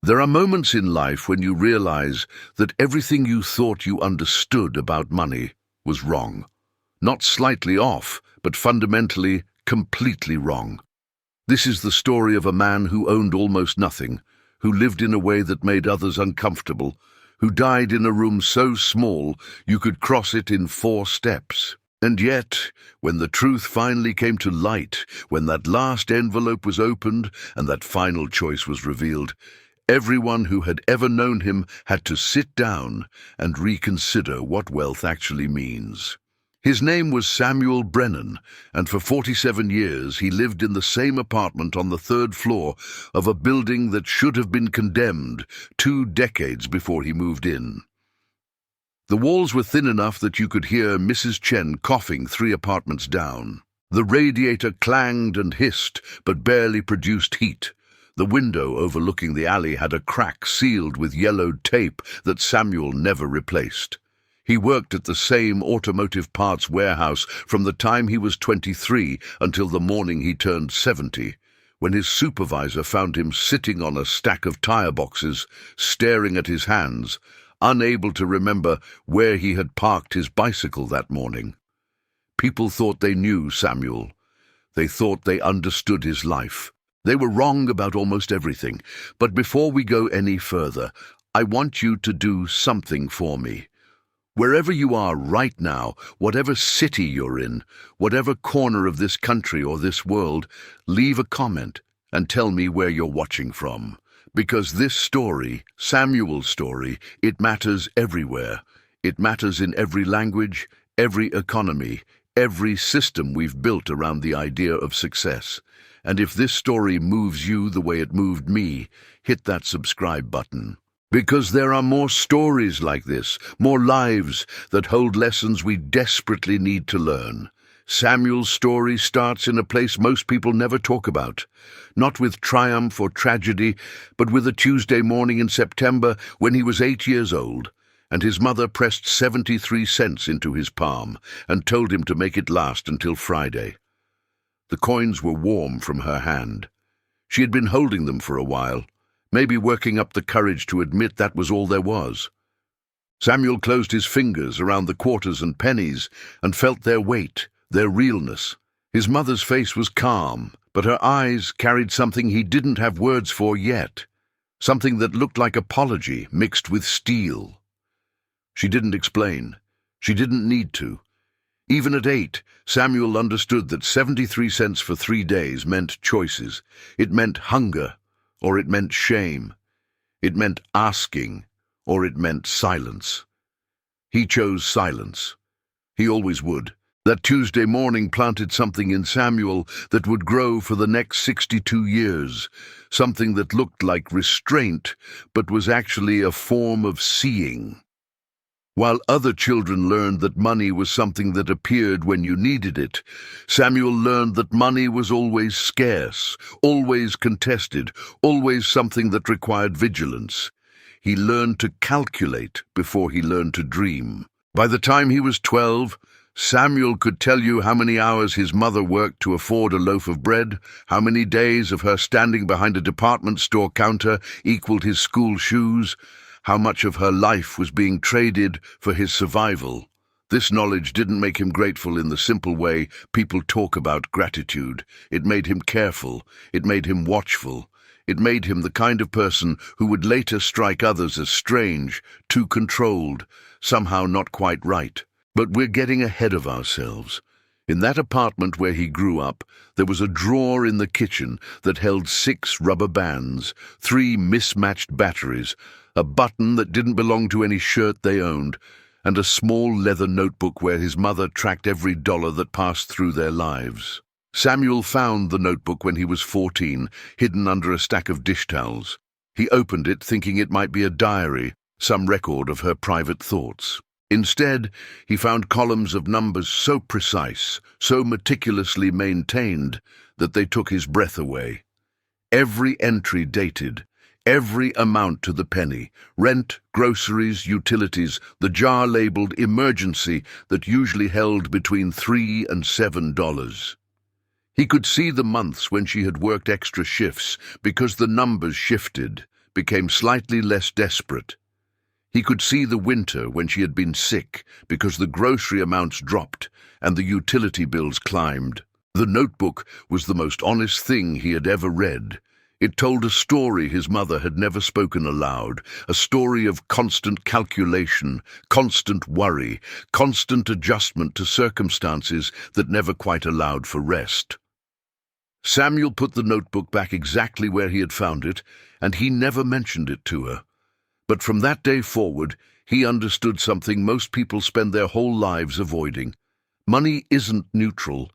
There are moments in life when you realize that everything you thought you understood about money was wrong. Not slightly off, but fundamentally, completely wrong. This is the story of a man who owned almost nothing, who lived in a way that made others uncomfortable, who died in a room so small you could cross it in 4 steps. And yet, when the truth finally came to light, when that last envelope was opened and that final choice was revealed, everyone who had ever known him had to sit down and reconsider what wealth actually means. His name was Samuel Brennan, and for 47 years he lived in the same apartment on the 3rd floor of a building that should have been condemned 2 decades before he moved in. The walls were thin enough that you could hear Mrs. Chen coughing 3 apartments down. The radiator clanged and hissed, but barely produced heat. The window overlooking the alley had a crack sealed with yellowed tape that Samuel never replaced. He worked at the same automotive parts warehouse from the time he was 23 until the morning he turned 70, when his supervisor found him sitting on a stack of tire boxes, staring at his hands, unable to remember where he had parked his bicycle that morning. People thought they knew Samuel. They thought they understood his life. They were wrong about almost everything. But before we go any further, I want you to do something for me. Wherever you are right now, whatever city you're in, whatever corner of this country or this world, leave a comment and tell me where you're watching from. Because this story, Samuel's story, it matters everywhere. It matters in every language, every economy, every system we've built around the idea of success. And if this story moves you the way it moved me, hit that subscribe button. Because there are more stories like this, more lives that hold lessons we desperately need to learn. Samuel's story starts in a place most people never talk about. Not with triumph or tragedy, but with a Tuesday morning in September when he was 8 years old, and his mother pressed 73 cents into his palm and told him to make it last until Friday. The coins were warm from her hand. She had been holding them for a while, maybe working up the courage to admit that was all there was. Samuel closed his fingers around the quarters and pennies and felt their weight, their realness. His mother's face was calm, but her eyes carried something he didn't have words for yet, something that looked like apology mixed with steel. She didn't explain. She didn't need to. Even at 8, Samuel understood that 73 cents for 3 days meant choices. It meant hunger, or it meant shame. It meant asking, or it meant silence. He chose silence. He always would. That Tuesday morning planted something in Samuel that would grow for the next 62 years, something that looked like restraint, but was actually a form of seeing. While other children learned that money was something that appeared when you needed it, Samuel learned that money was always scarce, always contested, always something that required vigilance. He learned to calculate before he learned to dream. By the time he was 12, Samuel could tell you how many hours his mother worked to afford a loaf of bread, how many days of her standing behind a department store counter equaled his school shoes, how much of her life was being traded for his survival. This knowledge didn't make him grateful in the simple way people talk about gratitude. It made him careful. It made him watchful. It made him the kind of person who would later strike others as strange, too controlled, somehow not quite right. But we're getting ahead of ourselves. In that apartment where he grew up, there was a drawer in the kitchen that held 6 rubber bands, 3 mismatched batteries, a button that didn't belong to any shirt they owned, and a small leather notebook where his mother tracked every dollar that passed through their lives. Samuel found the notebook when he was 14, hidden under a stack of dish towels. He opened it thinking it might be a diary, some record of her private thoughts. Instead, he found columns of numbers so precise, so meticulously maintained, that they took his breath away. Every entry dated, every amount to the penny, rent, groceries, utilities, the jar labeled emergency that usually held between $3 and $7. He could see the months when she had worked extra shifts because the numbers shifted, became slightly less desperate. He could see the winter when she had been sick because the grocery amounts dropped and the utility bills climbed. The notebook was the most honest thing he had ever read. It told a story his mother had never spoken aloud, a story of constant calculation, constant worry, constant adjustment to circumstances that never quite allowed for rest. Samuel put the notebook back exactly where he had found it, and he never mentioned it to her. But from that day forward, he understood something most people spend their whole lives avoiding. Money isn't neutral.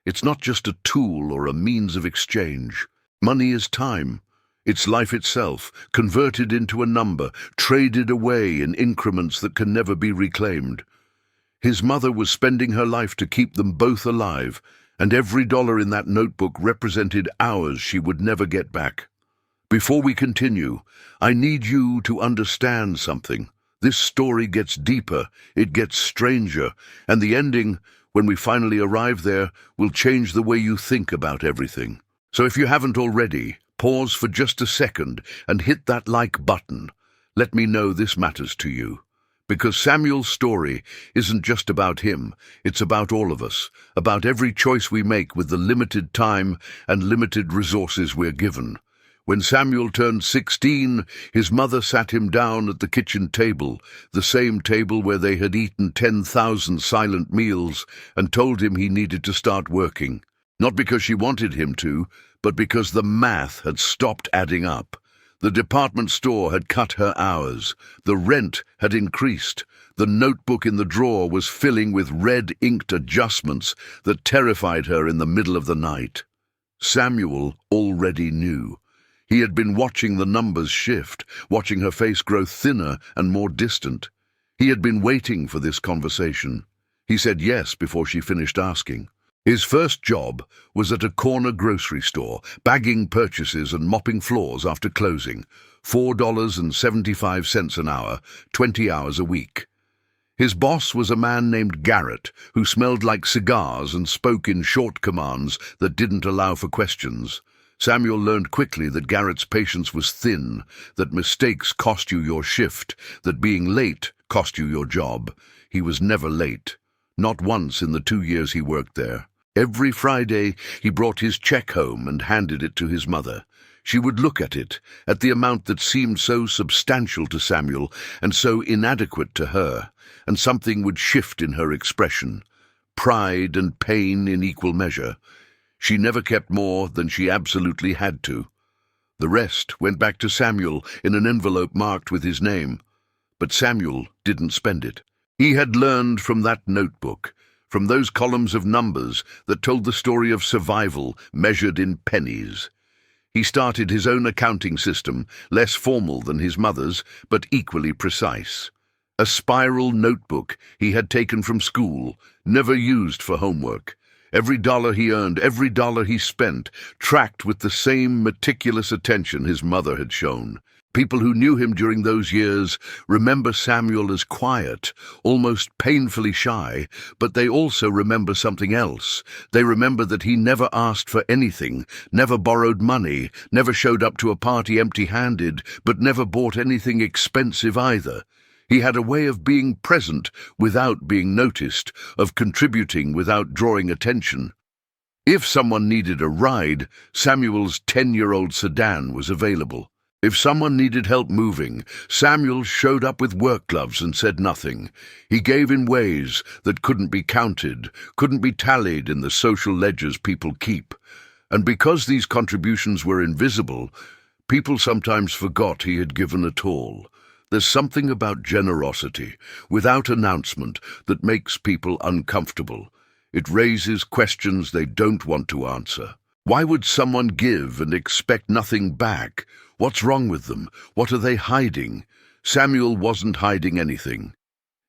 It's not just a tool or a means of exchange. Money is time. It's life itself, converted into a number, traded away in increments that can never be reclaimed. His mother was spending her life to keep them both alive, and every dollar in that notebook represented hours she would never get back. Before we continue, I need you to understand something. This story gets deeper, it gets stranger, and the ending, when we finally arrive there, will change the way you think about everything. So if you haven't already, pause for just a second and hit that like button. Let me know this matters to you. Because Samuel's story isn't just about him, it's about all of us, about every choice we make with the limited time and limited resources we're given. When Samuel turned 16, his mother sat him down at the kitchen table, the same table where they had eaten 10,000 silent meals, and told him he needed to start working. Not because she wanted him to, but because the math had stopped adding up. The department store had cut her hours. The rent had increased. The notebook in the drawer was filling with red-inked adjustments that terrified her in the middle of the night. Samuel already knew. He had been watching the numbers shift, watching her face grow thinner and more distant. He had been waiting for this conversation. He said yes before she finished asking. His first job was at a corner grocery store, bagging purchases and mopping floors after closing. $4.75 an hour, 20 hours a week. His boss was a man named Garrett, who smelled like cigars and spoke in short commands that didn't allow for questions. Samuel learned quickly that Garrett's patience was thin, that mistakes cost you your shift, that being late cost you your job. He was never late. Not once in the 2 years he worked there. Every Friday he brought his check home and handed it to his mother. She would look at it, at the amount that seemed so substantial to Samuel and so inadequate to her, and something would shift in her expression. Pride and pain in equal measure. She never kept more than she absolutely had to. The rest went back to Samuel in an envelope marked with his name. But Samuel didn't spend it. He had learned from that notebook, from those columns of numbers that told the story of survival measured in pennies. He started his own accounting system, less formal than his mother's, but equally precise. A spiral notebook he had taken from school, never used for homework. Every dollar he earned, every dollar he spent, tracked with the same meticulous attention his mother had shown. People who knew him during those years remember Samuel as quiet, almost painfully shy, but they also remember something else. They remember that he never asked for anything, never borrowed money, never showed up to a party empty-handed, but never bought anything expensive either. He had a way of being present without being noticed, of contributing without drawing attention. If someone needed a ride, Samuel's 10-year-old sedan was available. If someone needed help moving, Samuel showed up with work gloves and said nothing. He gave in ways that couldn't be counted, couldn't be tallied in the social ledgers people keep. And because these contributions were invisible, people sometimes forgot he had given at all. There's something about generosity, without announcement, that makes people uncomfortable. It raises questions they don't want to answer. Why would someone give and expect nothing back? What's wrong with them? What are they hiding? Samuel wasn't hiding anything.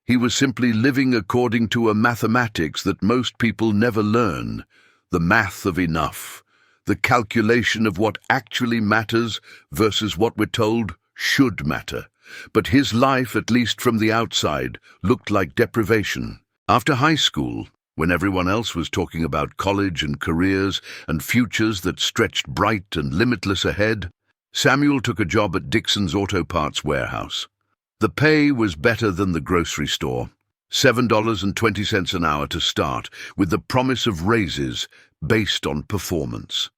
He was simply living according to a mathematics that most people never learn. The math of enough. The calculation of what actually matters versus what we're told should matter. But his life, at least from the outside, looked like deprivation. After high school, when everyone else was talking about college and careers and futures that stretched bright and limitless ahead, Samuel took a job at Dixon's Auto Parts warehouse. The pay was better than the grocery store. $7.20 an hour to start, with the promise of raises based on performance.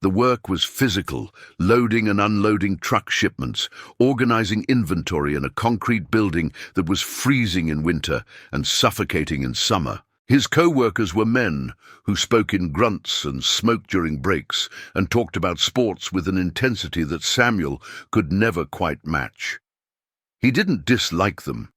The work was physical, loading and unloading truck shipments, organizing inventory in a concrete building that was freezing in winter and suffocating in summer. His co-workers were men who spoke in grunts and smoked during breaks and talked about sports with an intensity that Samuel could never quite match. He didn't dislike them.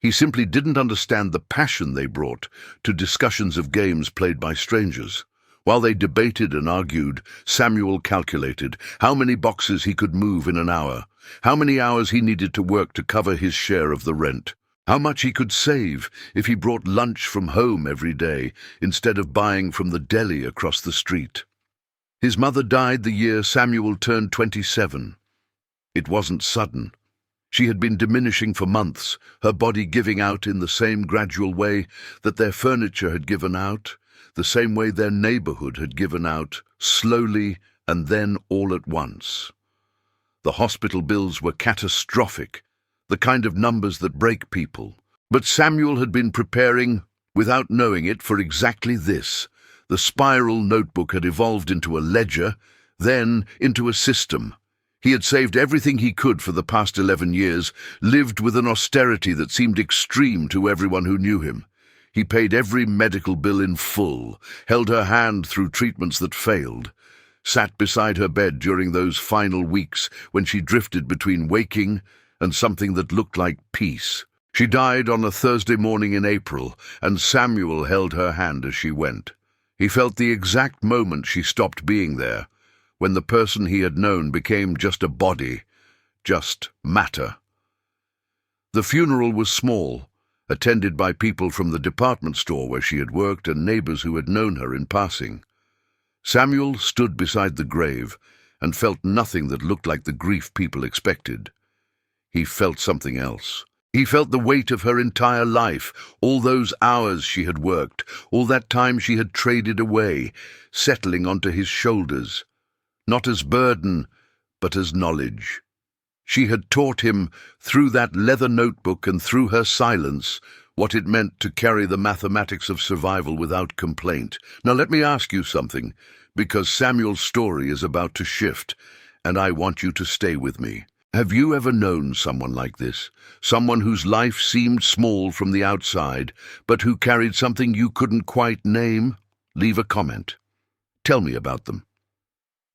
He simply didn't understand the passion they brought to discussions of games played by strangers. While they debated and argued, Samuel calculated how many boxes he could move in an hour, how many hours he needed to work to cover his share of the rent, how much he could save if he brought lunch from home every day instead of buying from the deli across the street. His mother died the year Samuel turned 27. It wasn't sudden. She had been diminishing for months, her body giving out in the same gradual way that their furniture had given out, the same way their neighborhood had given out, slowly and then all at once. The hospital bills were catastrophic, the kind of numbers that break people. But Samuel had been preparing, without knowing it, for exactly this. The spiral notebook had evolved into a ledger, then into a system. He had saved everything he could for the past 11 years, lived with an austerity that seemed extreme to everyone who knew him. He paid every medical bill in full, held her hand through treatments that failed, sat beside her bed during those final weeks when she drifted between waking and something that looked like peace. She died on a Thursday morning in April, and Samuel held her hand as she went. He felt the exact moment she stopped being there, when the person he had known became just a body, just matter. The funeral was small, attended by people from the department store where she had worked and neighbors who had known her in passing. Samuel stood beside the grave and felt nothing that looked like the grief people expected. He felt something else. He felt the weight of her entire life, all those hours she had worked, all that time she had traded away, settling onto his shoulders, not as burden, but as knowledge. She had taught him, through that leather notebook and through her silence, what it meant to carry the mathematics of survival without complaint. Now let me ask you something, because Samuel's story is about to shift, and I want you to stay with me. Have you ever known someone like this? Someone whose life seemed small from the outside, but who carried something you couldn't quite name? Leave a comment. Tell me about them.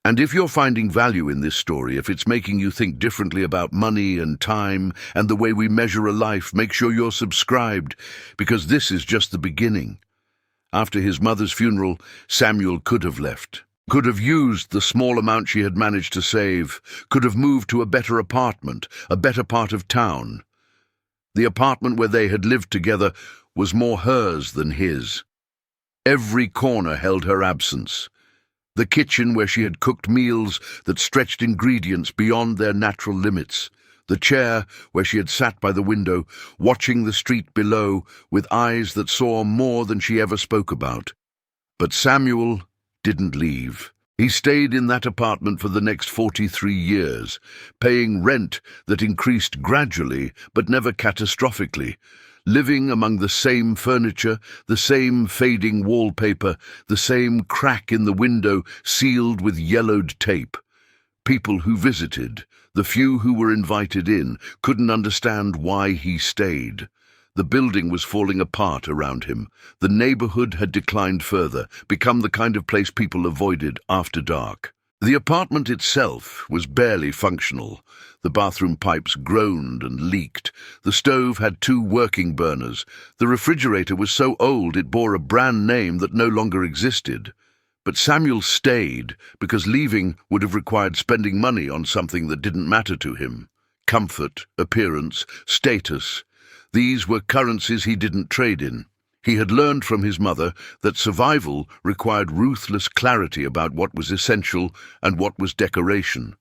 And if you're finding value in this story, if it's making you think differently about money and time and the way we measure a life, make sure you're subscribed, because this is just the beginning. After his mother's funeral, Samuel could have left, could have used the small amount she had managed to save, could have moved to a better apartment, a better part of town. The apartment where they had lived together was more hers than his. Every corner held her absence. The kitchen where she had cooked meals that stretched ingredients beyond their natural limits. The chair where she had sat by the window, watching the street below with eyes that saw more than she ever spoke about. But Samuel didn't leave. He stayed in that apartment for the next 43 years, paying rent that increased gradually but never catastrophically, living among the same furniture, the same fading wallpaper, the same crack in the window sealed with yellowed tape. People who visited, the few who were invited in, couldn't understand why he stayed. The building was falling apart around him. The neighborhood had declined further, become the kind of place people avoided after dark. The apartment itself was barely functional. The bathroom pipes groaned and leaked. The stove had 2 working burners. The refrigerator was so old it bore a brand name that no longer existed. But Samuel stayed because leaving would have required spending money on something that didn't matter to him. Comfort, appearance, status. These were currencies he didn't trade in. He had learned from his mother that survival required ruthless clarity about what was essential and what was decoration.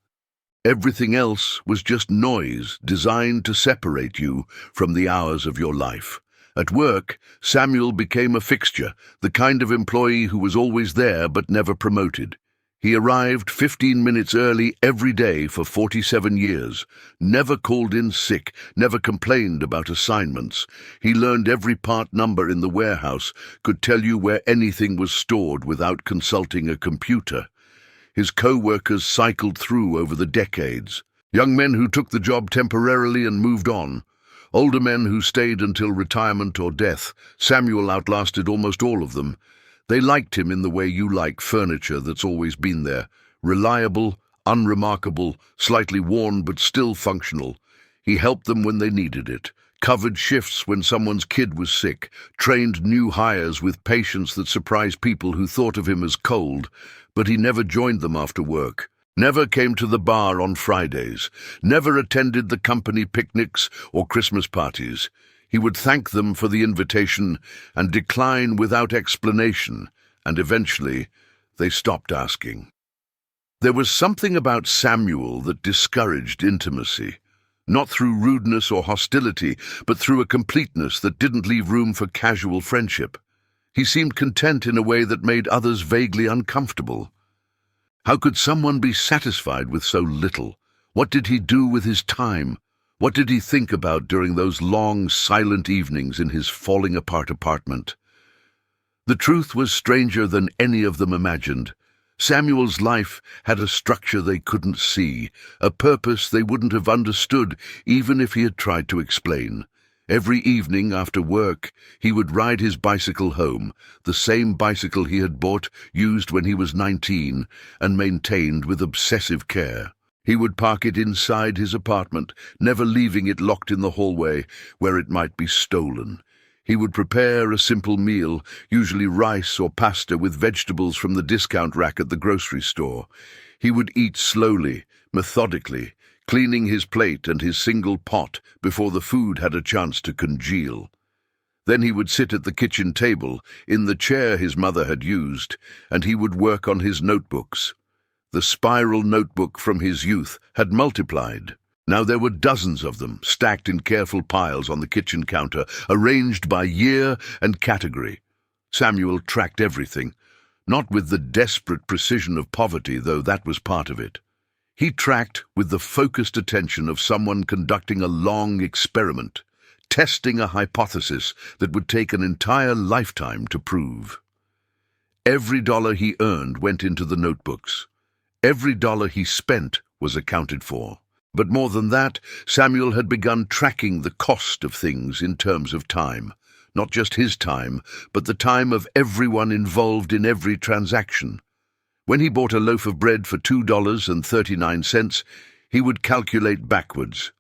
Everything else was just noise designed to separate you from the hours of your life. At work, Samuel became a fixture, the kind of employee who was always there but never promoted. He arrived 15 minutes early every day for 47 years, never called in sick, never complained about assignments. He learned every part number in the warehouse, could tell you where anything was stored without consulting a computer. His co-workers cycled through over the decades. Young men who took the job temporarily and moved on. Older men who stayed until retirement or death. Samuel outlasted almost all of them. They liked him in the way you like furniture that's always been there. Reliable, unremarkable, slightly worn but still functional. He helped them when they needed it, covered shifts when someone's kid was sick, trained new hires with patience that surprised people who thought of him as cold, but he never joined them after work. Never came to the bar on Fridays, never attended the company picnics or Christmas parties. He would thank them for the invitation and decline without explanation, and eventually they stopped asking. There was something about Samuel that discouraged intimacy, not through rudeness or hostility, but through a completeness that didn't leave room for casual friendship. He seemed content in a way that made others vaguely uncomfortable. How could someone be satisfied with so little? What did he do with his time? What did he think about during those long, silent evenings in his falling-apart apartment? The truth was stranger than any of them imagined. Samuel's life had a structure they couldn't see, a purpose they wouldn't have understood even if he had tried to explain. Every evening after work, he would ride his bicycle home, the same bicycle he had bought, used when he was 19, and maintained with obsessive care. He would park it inside his apartment, never leaving it locked in the hallway where it might be stolen. He would prepare a simple meal, usually rice or pasta with vegetables from the discount rack at the grocery store. He would eat slowly, methodically, cleaning his plate and his single pot before the food had a chance to congeal. Then he would sit at the kitchen table, in the chair his mother had used, and he would work on his notebooks. The spiral notebook from his youth had multiplied. Now there were dozens of them, stacked in careful piles on the kitchen counter, arranged by year and category. Samuel tracked everything, not with the desperate precision of poverty, though that was part of it. He tracked with the focused attention of someone conducting a long experiment, testing a hypothesis that would take an entire lifetime to prove. Every dollar he earned went into the notebooks. Every dollar he spent was accounted for. But more than that, Samuel had begun tracking the cost of things in terms of time. Not just his time, but the time of everyone involved in every transaction. When he bought a loaf of bread for $2.39, he would calculate backwards.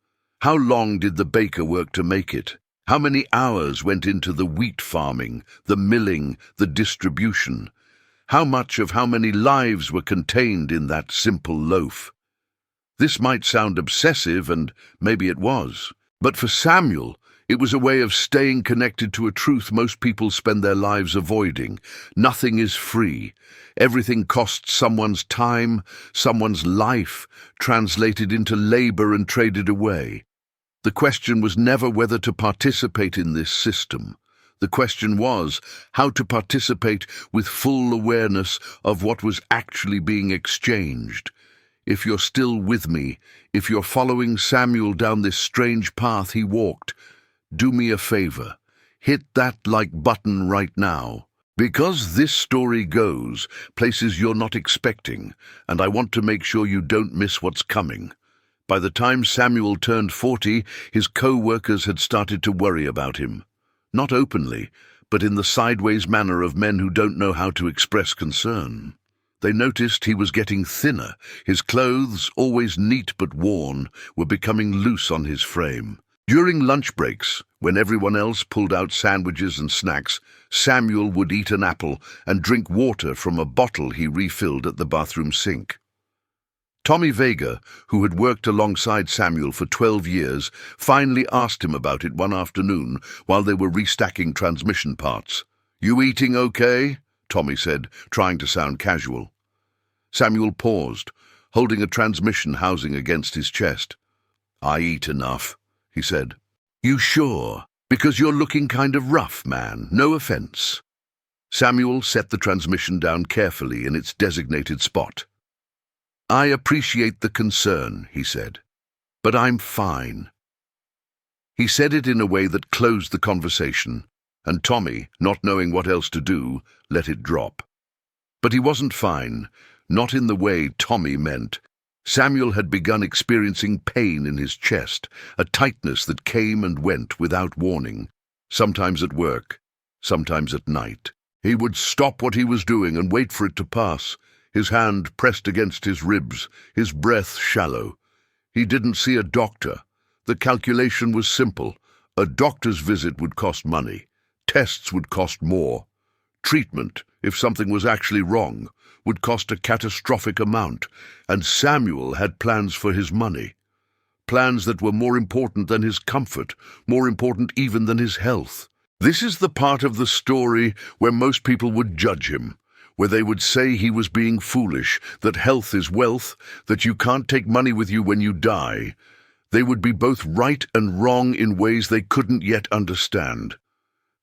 How long did the baker work to make it? How many hours went into the wheat farming, the milling, the distribution? How much of how many lives were contained in that simple loaf? This might sound obsessive, and maybe it was. But for Samuel, it was a way of staying connected to a truth most people spend their lives avoiding. Nothing is free. Everything costs someone's time, someone's life, translated into labor and traded away. The question was never whether to participate in this system. The question was how to participate with full awareness of what was actually being exchanged. If you're still with me, if you're following Samuel down this strange path he walked, do me a favor. Hit that like button right now. Because this story goes places you're not expecting, and I want to make sure you don't miss what's coming. By the time Samuel turned 40, his co-workers had started to worry about him. Not openly, but in the sideways manner of men who don't know how to express concern. They noticed he was getting thinner. His clothes, always neat but worn, were becoming loose on his frame. During lunch breaks, when everyone else pulled out sandwiches and snacks, Samuel would eat an apple and drink water from a bottle he refilled at the bathroom sink. Tommy Vega, who had worked alongside Samuel for 12 years, finally asked him about it one afternoon while they were restacking transmission parts. "You eating okay?" Tommy said, trying to sound casual. Samuel paused, holding a transmission housing against his chest. "I eat enough," he said. "You sure? Because you're looking kind of rough, man. No offense." Samuel set the transmission down carefully in its designated spot. "I appreciate the concern," he said, "but I'm fine." He said it in a way that closed the conversation, and Tommy, not knowing what else to do, let it drop. But he wasn't fine, not in the way Tommy meant. Samuel had begun experiencing pain in his chest, a tightness that came and went without warning, sometimes at work, sometimes at night. He would stop what he was doing and wait for it to pass, his hand pressed against his ribs, his breath shallow. He didn't see a doctor. The calculation was simple. A doctor's visit would cost money. Tests would cost more. Treatment, if something was actually wrong, would cost a catastrophic amount, and Samuel had plans for his money. Plans that were more important than his comfort, more important even than his health. This is the part of the story where most people would judge him, where they would say he was being foolish, that health is wealth, that you can't take money with you when you die. They would be both right and wrong in ways they couldn't yet understand.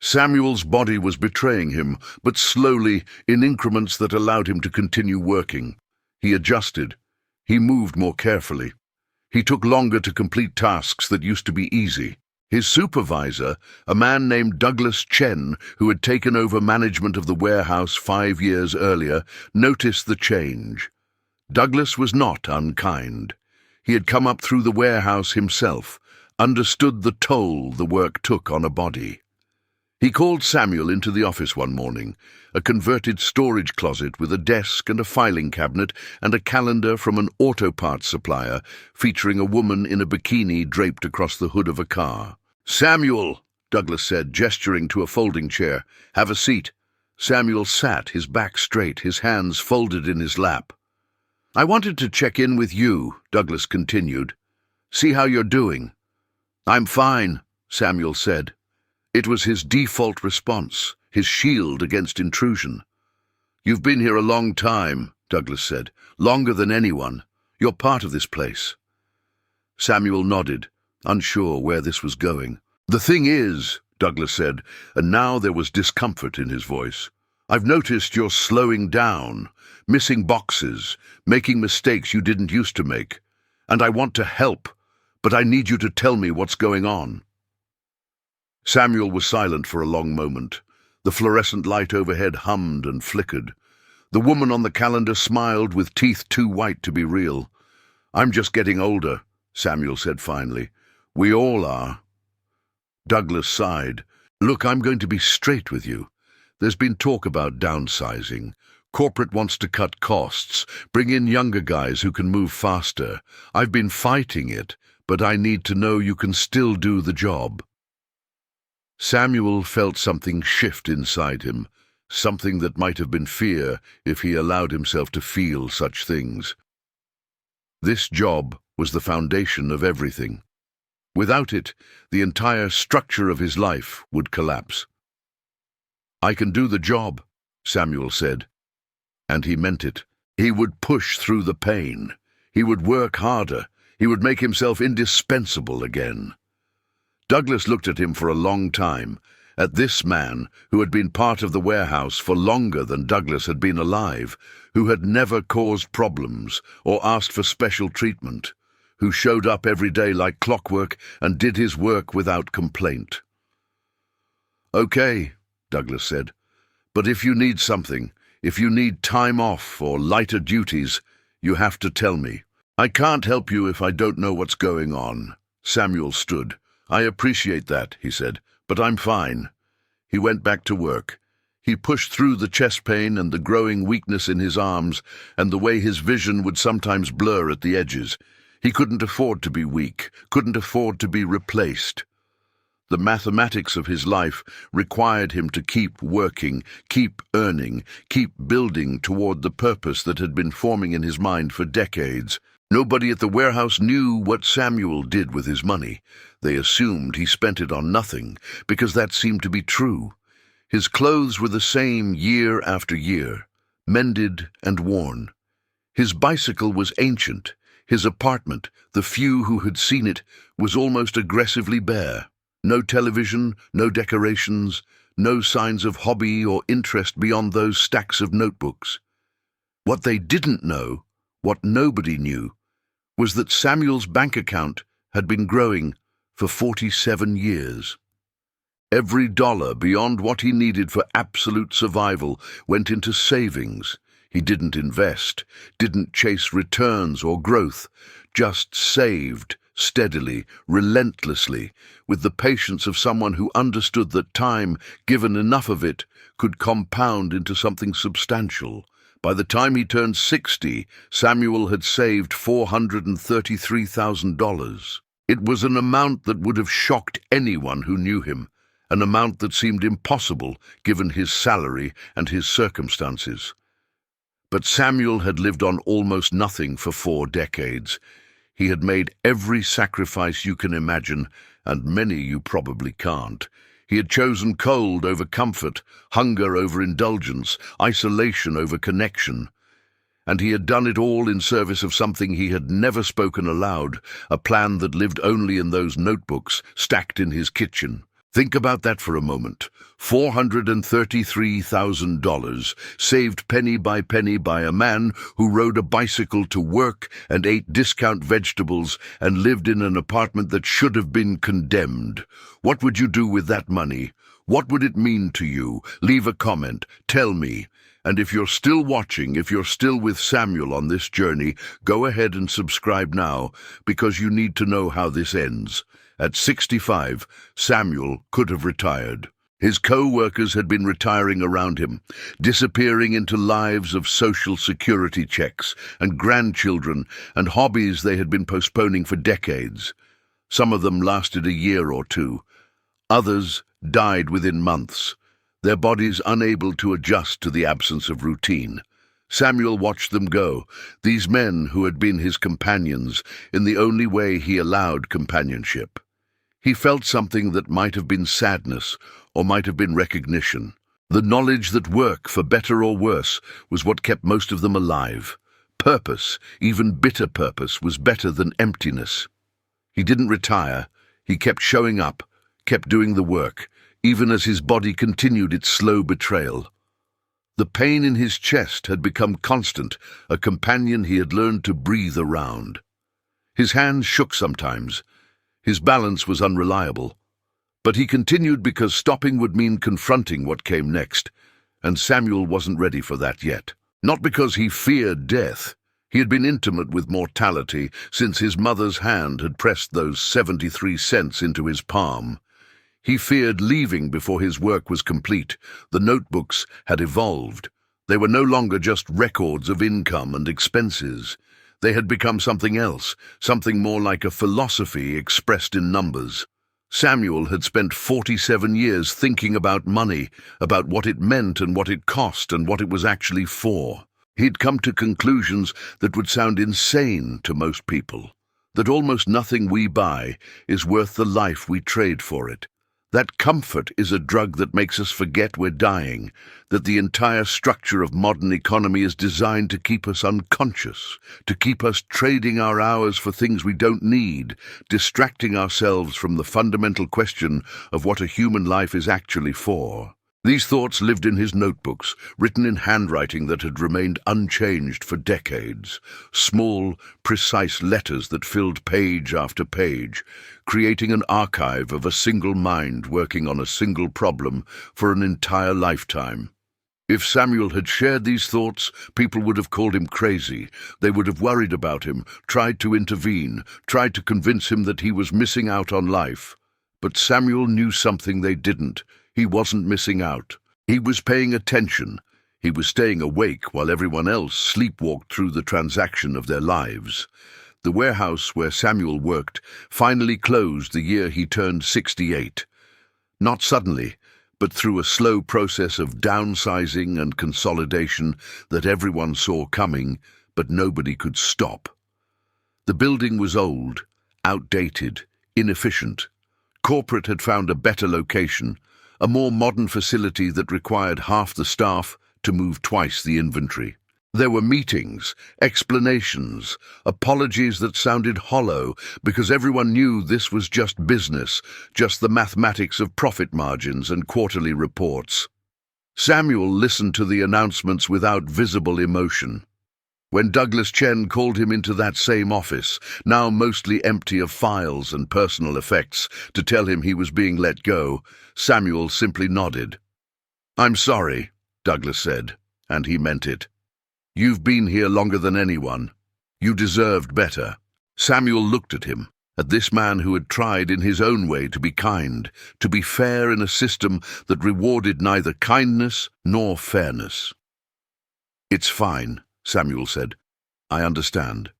Samuel's body was betraying him, but slowly, in increments that allowed him to continue working. He adjusted. He moved more carefully. He took longer to complete tasks that used to be easy. His supervisor, a man named Douglas Chen, who had taken over management of the warehouse 5 years earlier, noticed the change. Douglas was not unkind. He had come up through the warehouse himself, understood the toll the work took on a body. He called Samuel into the office one morning, a converted storage closet with a desk and a filing cabinet and a calendar from an auto parts supplier featuring a woman in a bikini draped across the hood of a car. "Samuel," Douglas said, gesturing to a folding chair, "have a seat." Samuel sat, his back straight, his hands folded in his lap. "I wanted to check in with you," Douglas continued. "See how you're doing." "I'm fine," Samuel said. It was his default response, his shield against intrusion. "You've been here a long time," Douglas said. "Longer than anyone. You're part of this place." Samuel nodded, unsure where this was going. "The thing is," Douglas said, and now there was discomfort in his voice, "I've noticed you're slowing down, missing boxes, making mistakes you didn't used to make. And I want to help, but I need you to tell me what's going on." Samuel was silent for a long moment. The fluorescent light overhead hummed and flickered. The woman on the calendar smiled with teeth too white to be real. "I'm just getting older," Samuel said finally. "We all are." Douglas sighed. "Look, I'm going to be straight with you. There's been talk about downsizing. Corporate wants to cut costs, bring in younger guys who can move faster. I've been fighting it, but I need to know you can still do the job." Samuel felt something shift inside him, something that might have been fear if he allowed himself to feel such things. This job was the foundation of everything. Without it, the entire structure of his life would collapse. "I can do the job," Samuel said. And he meant it. He would push through the pain. He would work harder. He would make himself indispensable again. Douglas looked at him for a long time, at this man who had been part of the warehouse for longer than Douglas had been alive, who had never caused problems or asked for special treatment, who showed up every day like clockwork and did his work without complaint. "Okay," Douglas said, "but if you need something, if you need time off or lighter duties, you have to tell me. I can't help you if I don't know what's going on." Samuel stood. "I appreciate that," he said, "but I'm fine." He went back to work. He pushed through the chest pain and the growing weakness in his arms and the way his vision would sometimes blur at the edges. He couldn't afford to be weak, couldn't afford to be replaced. The mathematics of his life required him to keep working, keep earning, keep building toward the purpose that had been forming in his mind for decades. Nobody at the warehouse knew what Samuel did with his money. They assumed he spent it on nothing, because that seemed to be true. His clothes were the same year after year, mended and worn. His bicycle was ancient. His apartment, the few who had seen it, was almost aggressively bare. No television, no decorations, no signs of hobby or interest beyond those stacks of notebooks. What they didn't know What nobody knew was that Samuel's bank account had been growing for 47 years. Every dollar beyond what he needed for absolute survival went into savings. He didn't invest, didn't chase returns or growth, just saved steadily, relentlessly, with the patience of someone who understood that time, given enough of it, could compound into something substantial. By the time he turned 60, Samuel had saved $433,000. It was an amount that would have shocked anyone who knew him, an amount that seemed impossible given his salary and his circumstances. But Samuel had lived on almost nothing for 4 decades. He had made every sacrifice you can imagine, and many you probably can't. He had chosen cold over comfort, hunger over indulgence, isolation over connection. And he had done it all in service of something he had never spoken aloud, a plan that lived only in those notebooks stacked in his kitchen. Think about that for a moment. $433,000, saved penny by a man who rode a bicycle to work and ate discount vegetables and lived in an apartment that should have been condemned. What would you do with that money? What would it mean to you? Leave a comment. Tell me. And if you're still watching, if you're still with Samuel on this journey, go ahead and subscribe now, because you need to know how this ends. At 65, Samuel could have retired. His co-workers had been retiring around him, disappearing into lives of social security checks and grandchildren and hobbies they had been postponing for decades. Some of them lasted a year or two. Others died within months, their bodies unable to adjust to the absence of routine. Samuel watched them go, these men who had been his companions in the only way he allowed companionship. He felt something that might have been sadness or might have been recognition. The knowledge that work, for better or worse, was what kept most of them alive. Purpose, even bitter purpose, was better than emptiness. He didn't retire. He kept showing up, kept doing the work, even as his body continued its slow betrayal. The pain in his chest had become constant, a companion he had learned to breathe around. His hands shook sometimes. His balance was unreliable. But he continued because stopping would mean confronting what came next, and Samuel wasn't ready for that yet. Not because he feared death. He had been intimate with mortality since his mother's hand had pressed those 73 cents into his palm. He feared leaving before his work was complete. The notebooks had evolved. They were no longer just records of income and expenses. They had become something else, something more like a philosophy expressed in numbers. Samuel had spent 47 years thinking about money, about what it meant and what it cost and what it was actually for. He'd come to conclusions that would sound insane to most people, that almost nothing we buy is worth the life we trade for it. That comfort is a drug that makes us forget we're dying, that the entire structure of modern economy is designed to keep us unconscious, to keep us trading our hours for things we don't need, distracting ourselves from the fundamental question of what a human life is actually for. These thoughts lived in his notebooks, written in handwriting that had remained unchanged for decades, small, precise letters that filled page after page, creating an archive of a single mind working on a single problem for an entire lifetime. If Samuel had shared these thoughts, people would have called him crazy. They would have worried about him, tried to intervene, tried to convince him that he was missing out on life. But Samuel knew something they didn't. He wasn't missing out. He was paying attention. He was staying awake while everyone else sleepwalked through the transaction of their lives. The warehouse where Samuel worked finally closed the year he turned 68. Not suddenly, but through a slow process of downsizing and consolidation that everyone saw coming, but nobody could stop. The building was old, outdated, inefficient. Corporate had found a better location, a more modern facility that required half the staff to move twice the inventory. There were meetings, explanations, apologies that sounded hollow because everyone knew this was just business, just the mathematics of profit margins and quarterly reports. Samuel listened to the announcements without visible emotion. When Douglas Chen called him into that same office, now mostly empty of files and personal effects, to tell him he was being let go, Samuel simply nodded. "I'm sorry," Douglas said, and he meant it. "You've been here longer than anyone. You deserved better." Samuel looked at him, at this man who had tried in his own way to be kind, to be fair in a system that rewarded neither kindness nor fairness. "It's fine," Samuel said. "I understand."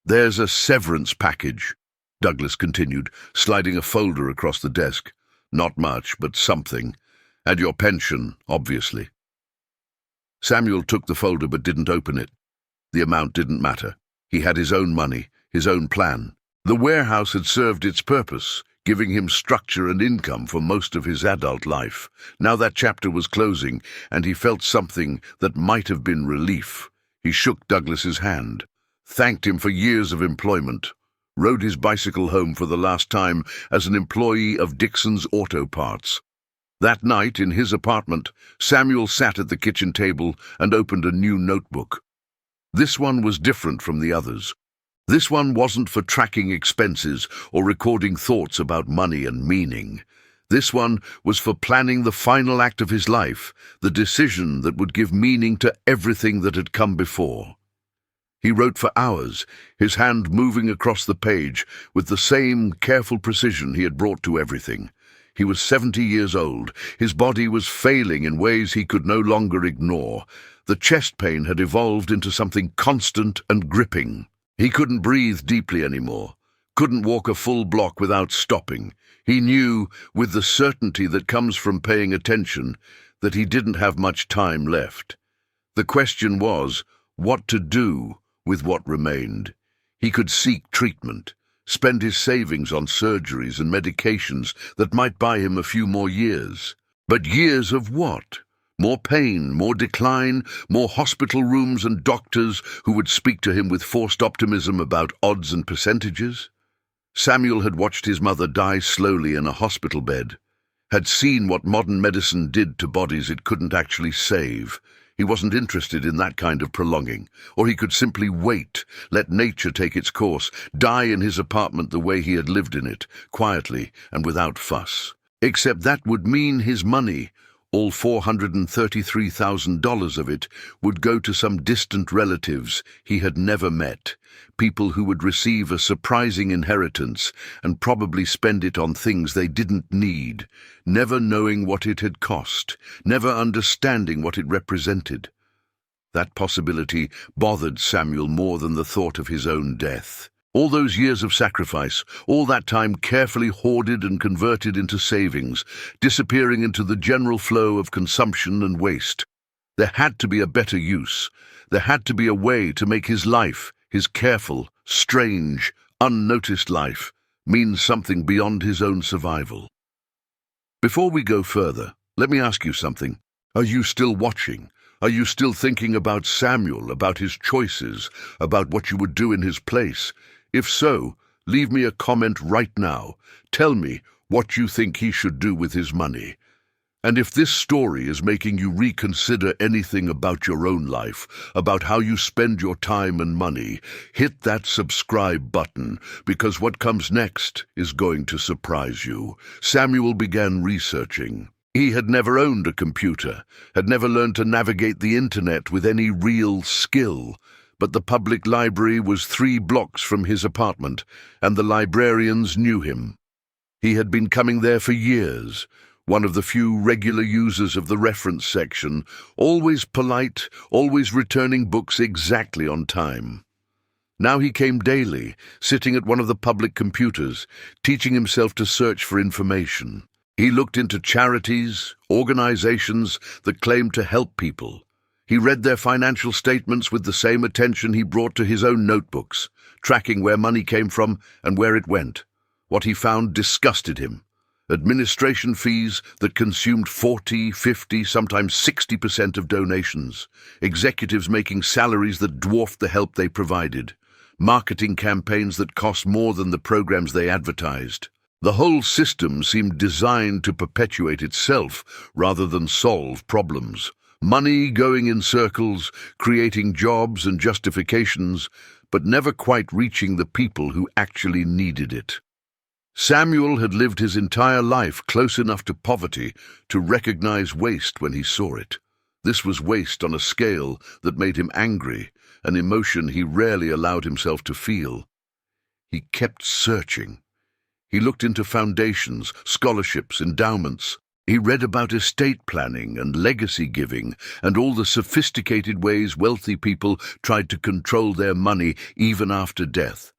"There's a severance package," Douglas continued, sliding a folder across the desk. "Not much, but something. And your pension, obviously." Samuel took the folder but didn't open it. The amount didn't matter. He had his own money, his own plan. The warehouse had served its purpose, giving him structure and income for most of his adult life. Now that chapter was closing, and he felt something that might have been relief. He shook Douglas's hand, thanked him for years of employment, rode his bicycle home for the last time as an employee of Dixon's Auto Parts. That night, in his apartment, Samuel sat at the kitchen table and opened a new notebook. This one was different from the others. This one wasn't for tracking expenses or recording thoughts about money and meaning. This one was for planning the final act of his life, the decision that would give meaning to everything that had come before. He wrote for hours, his hand moving across the page with the same careful precision he had brought to everything. He was 70 years old. His body was failing in ways he could no longer ignore. The chest pain had evolved into something constant and gripping. He couldn't breathe deeply anymore, couldn't walk a full block without stopping. He knew, with the certainty that comes from paying attention, that he didn't have much time left. The question was, what to do with what remained. He could seek treatment, spend his savings on surgeries and medications that might buy him a few more years. But years of what? More pain, more decline, more hospital rooms and doctors who would speak to him with forced optimism about odds and percentages? Samuel had watched his mother die slowly in a hospital bed, had seen what modern medicine did to bodies it couldn't actually save. He wasn't interested in that kind of prolonging, or he could simply wait, let nature take its course, die in his apartment the way he had lived in it, quietly and without fuss. Except that would mean his money, all $433,000 of it, would go to some distant relatives he had never met, people who would receive a surprising inheritance and probably spend it on things they didn't need, never knowing what it had cost, never understanding what it represented. That possibility bothered Samuel more than the thought of his own death. All those years of sacrifice, all that time carefully hoarded and converted into savings, disappearing into the general flow of consumption and waste. There had to be a better use. There had to be a way to make his life, his careful, strange, unnoticed life, mean something beyond his own survival. Before we go further, let me ask you something. Are you still watching? Are you still thinking about Samuel, about his choices, about what you would do in his place? If so, leave me a comment right now. Tell me what you think he should do with his money. And if this story is making you reconsider anything about your own life, about how you spend your time and money, hit that subscribe button, because what comes next is going to surprise you. Samuel began researching. He had never owned a computer, had never learned to navigate the internet with any real skill. But the public library was 3 blocks from his apartment, and the librarians knew him. He had been coming there for years, one of the few regular users of the reference section, always polite, always returning books exactly on time. Now he came daily, sitting at one of the public computers, teaching himself to search for information. He looked into charities, organizations that claimed to help people. He read their financial statements with the same attention he brought to his own notebooks, tracking where money came from and where it went. What he found disgusted him. Administration fees that consumed 40, 50, sometimes 60% of donations. Executives making salaries that dwarfed the help they provided. Marketing campaigns that cost more than the programs they advertised. The whole system seemed designed to perpetuate itself rather than solve problems. Money going in circles, creating jobs and justifications, but never quite reaching the people who actually needed it. Samuel had lived his entire life close enough to poverty to recognize waste when he saw it. This was waste on a scale that made him angry, an emotion he rarely allowed himself to feel. He kept searching. He looked into foundations, scholarships, endowments. He read about estate planning and legacy giving and all the sophisticated ways wealthy people tried to control their money even after death.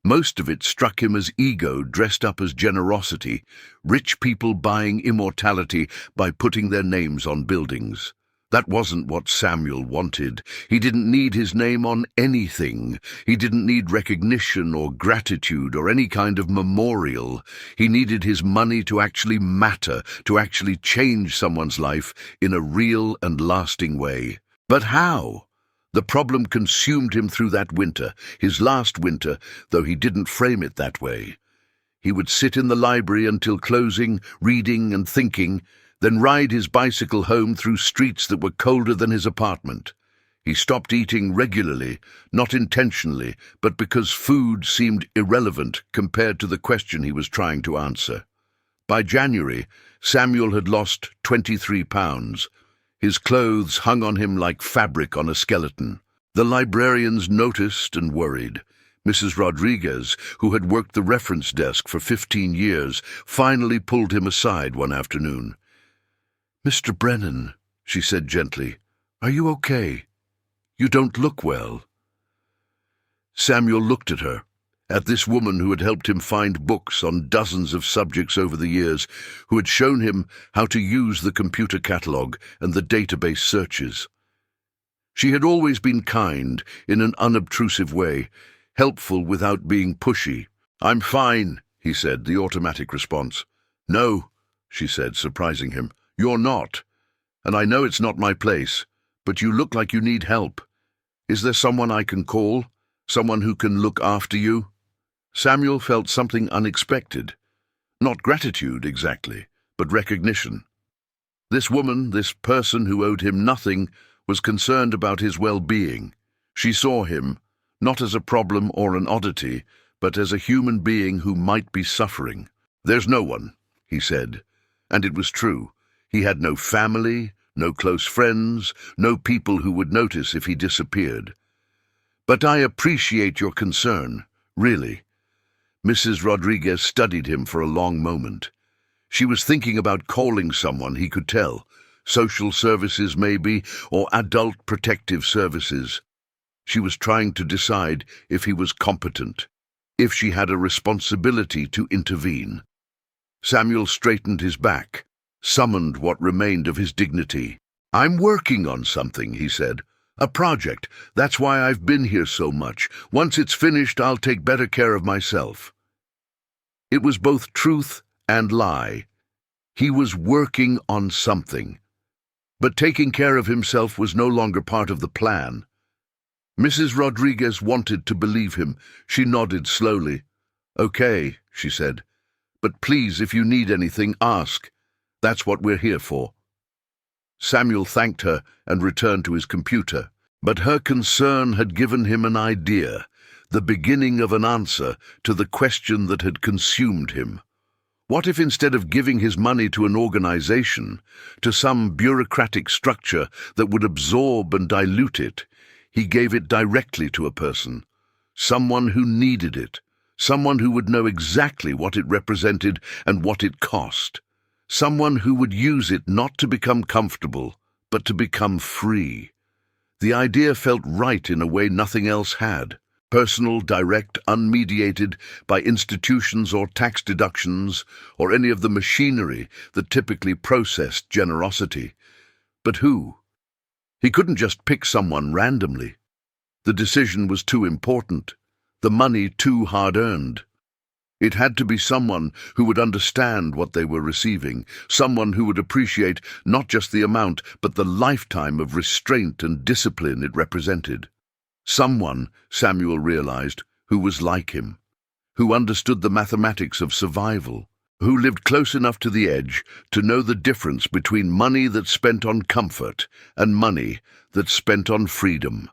Most of it struck him as ego dressed up as generosity, rich people buying immortality by putting their names on buildings. That wasn't what Samuel wanted. He didn't need his name on anything. He didn't need recognition or gratitude or any kind of memorial. He needed his money to actually matter, to actually change someone's life in a real and lasting way. But how? The problem consumed him through that winter, his last winter, though he didn't frame it that way. He would sit in the library until closing, reading and thinking, then ride his bicycle home through streets that were colder than his apartment. He stopped eating regularly, not intentionally, but because food seemed irrelevant compared to the question he was trying to answer. By January, Samuel had lost 23 pounds. His clothes hung on him like fabric on a skeleton. The librarians noticed and worried. Mrs. Rodriguez, who had worked the reference desk for 15 years, finally pulled him aside one afternoon. "Mr. Brennan," she said gently, "are you okay? You don't look well." Samuel looked at her, at this woman who had helped him find books on dozens of subjects over the years, who had shown him how to use the computer catalogue and the database searches. She had always been kind, in an unobtrusive way, helpful without being pushy. "I'm fine," he said, the automatic response. "No," she said, surprising him. "You're not. And I know it's not my place, but you look like you need help. Is there someone I can call? Someone who can look after you?" Samuel felt something unexpected. Not gratitude, exactly, but recognition. This woman, this person who owed him nothing, was concerned about his well-being. She saw him, not as a problem or an oddity, but as a human being who might be suffering. "There's no one," he said, and it was true. He had no family, no close friends, no people who would notice if he disappeared. "But I appreciate your concern, really." Mrs. Rodriguez studied him for a long moment. She was thinking about calling someone he could tell, social services maybe, or adult protective services. She was trying to decide if he was competent, if she had a responsibility to intervene. Samuel straightened his back, summoned what remained of his dignity. "I'm working on something," he said. "A project. That's why I've been here so much. Once it's finished, I'll take better care of myself." It was both truth and lie. He was working on something. But taking care of himself was no longer part of the plan. Mrs. Rodriguez wanted to believe him. She nodded slowly. "Okay," she said. "But please, if you need anything, ask. That's what we're here for." Samuel thanked her and returned to his computer. But her concern had given him an idea, the beginning of an answer to the question that had consumed him. What if instead of giving his money to an organization, to some bureaucratic structure that would absorb and dilute it, he gave it directly to a person, someone who needed it, someone who would know exactly what it represented and what it cost, someone who would use it not to become comfortable, but to become free. The idea felt right in a way nothing else had. Personal, direct, unmediated by institutions or tax deductions or any of the machinery that typically processed generosity. But who? He couldn't just pick someone randomly. The decision was too important, the money too hard-earned. It had to be someone who would understand what they were receiving, someone who would appreciate not just the amount, but the lifetime of restraint and discipline it represented. Someone, Samuel realized, who was like him, who understood the mathematics of survival, who lived close enough to the edge to know the difference between money that's spent on comfort and money that's spent on freedom.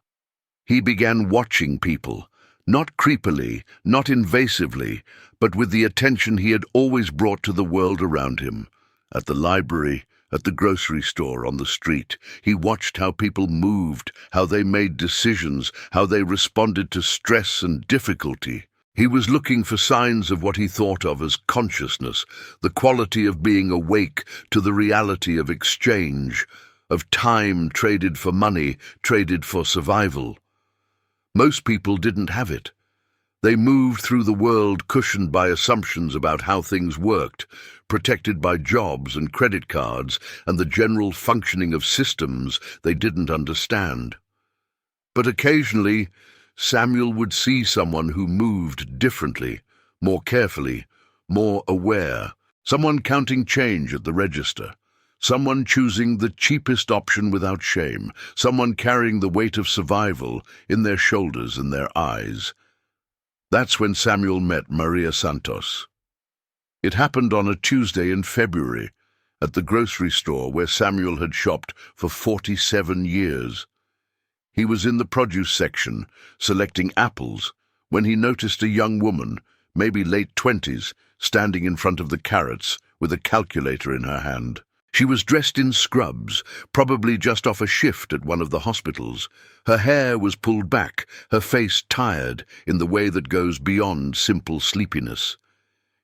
He began watching people, not creepily, not invasively, but with the attention he had always brought to the world around him. At the library, at the grocery store, on the street, he watched how people moved, how they made decisions, how they responded to stress and difficulty. He was looking for signs of what he thought of as consciousness, the quality of being awake to the reality of exchange, of time traded for money, traded for survival. Most people didn't have it. They moved through the world cushioned by assumptions about how things worked, protected by jobs and credit cards and the general functioning of systems they didn't understand. But occasionally, Samuel would see someone who moved differently, more carefully, more aware, someone counting change at the register, someone choosing the cheapest option without shame, someone carrying the weight of survival in their shoulders and their eyes. That's when Samuel met Maria Santos. It happened on a Tuesday in February, at the grocery store where Samuel had shopped for 47 years. He was in the produce section, selecting apples, when he noticed a young woman, maybe late 20s, standing in front of the carrots with a calculator in her hand. She was dressed in scrubs, probably just off a shift at one of the hospitals. Her hair was pulled back, her face tired in the way that goes beyond simple sleepiness.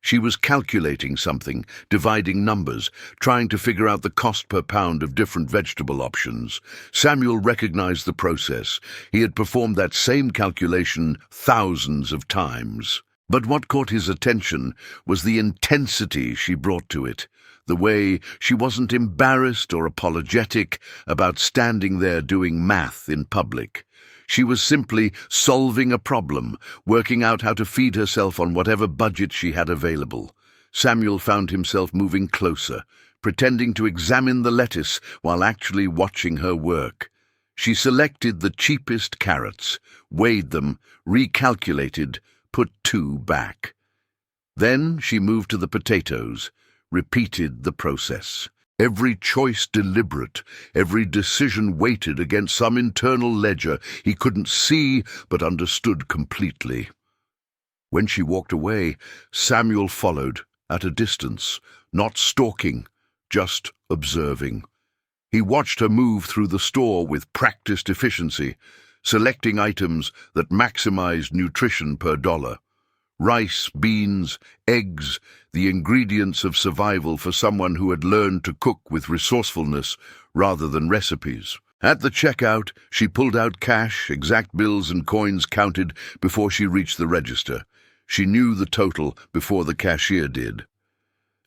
She was calculating something, dividing numbers, trying to figure out the cost per pound of different vegetable options. Samuel recognized the process. He had performed that same calculation thousands of times. But what caught his attention was the intensity she brought to it, the way she wasn't embarrassed or apologetic about standing there doing math in public. She was simply solving a problem, working out how to feed herself on whatever budget she had available. Samuel found himself moving closer, pretending to examine the lettuce while actually watching her work. She selected the cheapest carrots, weighed them, recalculated, put 2 back. Then she moved to the potatoes, repeated the process. Every choice deliberate, every decision weighted against some internal ledger he couldn't see but understood completely. When she walked away, Samuel followed, at a distance, not stalking, just observing. He watched her move through the store with practiced efficiency, selecting items that maximized nutrition per dollar. Rice, beans, eggs, the ingredients of survival for someone who had learned to cook with resourcefulness rather than recipes. At the checkout, she pulled out cash, exact bills and coins counted before she reached the register. She knew the total before the cashier did.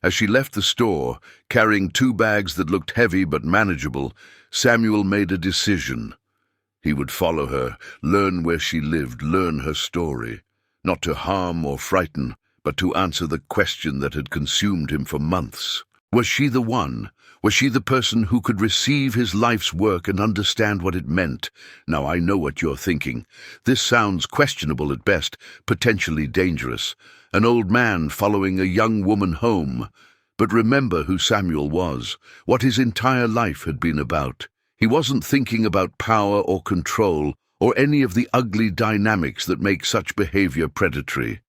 As she left the store, carrying 2 bags that looked heavy but manageable, Samuel made a decision. He would follow her, learn where she lived, learn her story. Not to harm or frighten, but to answer the question that had consumed him for months. Was she the one? Was she the person who could receive his life's work and understand what it meant? Now I know what you're thinking. This sounds questionable at best, potentially dangerous. An old man following a young woman home. But remember who Samuel was, what his entire life had been about. He wasn't thinking about power or control, or any of the ugly dynamics that make such behavior predatory.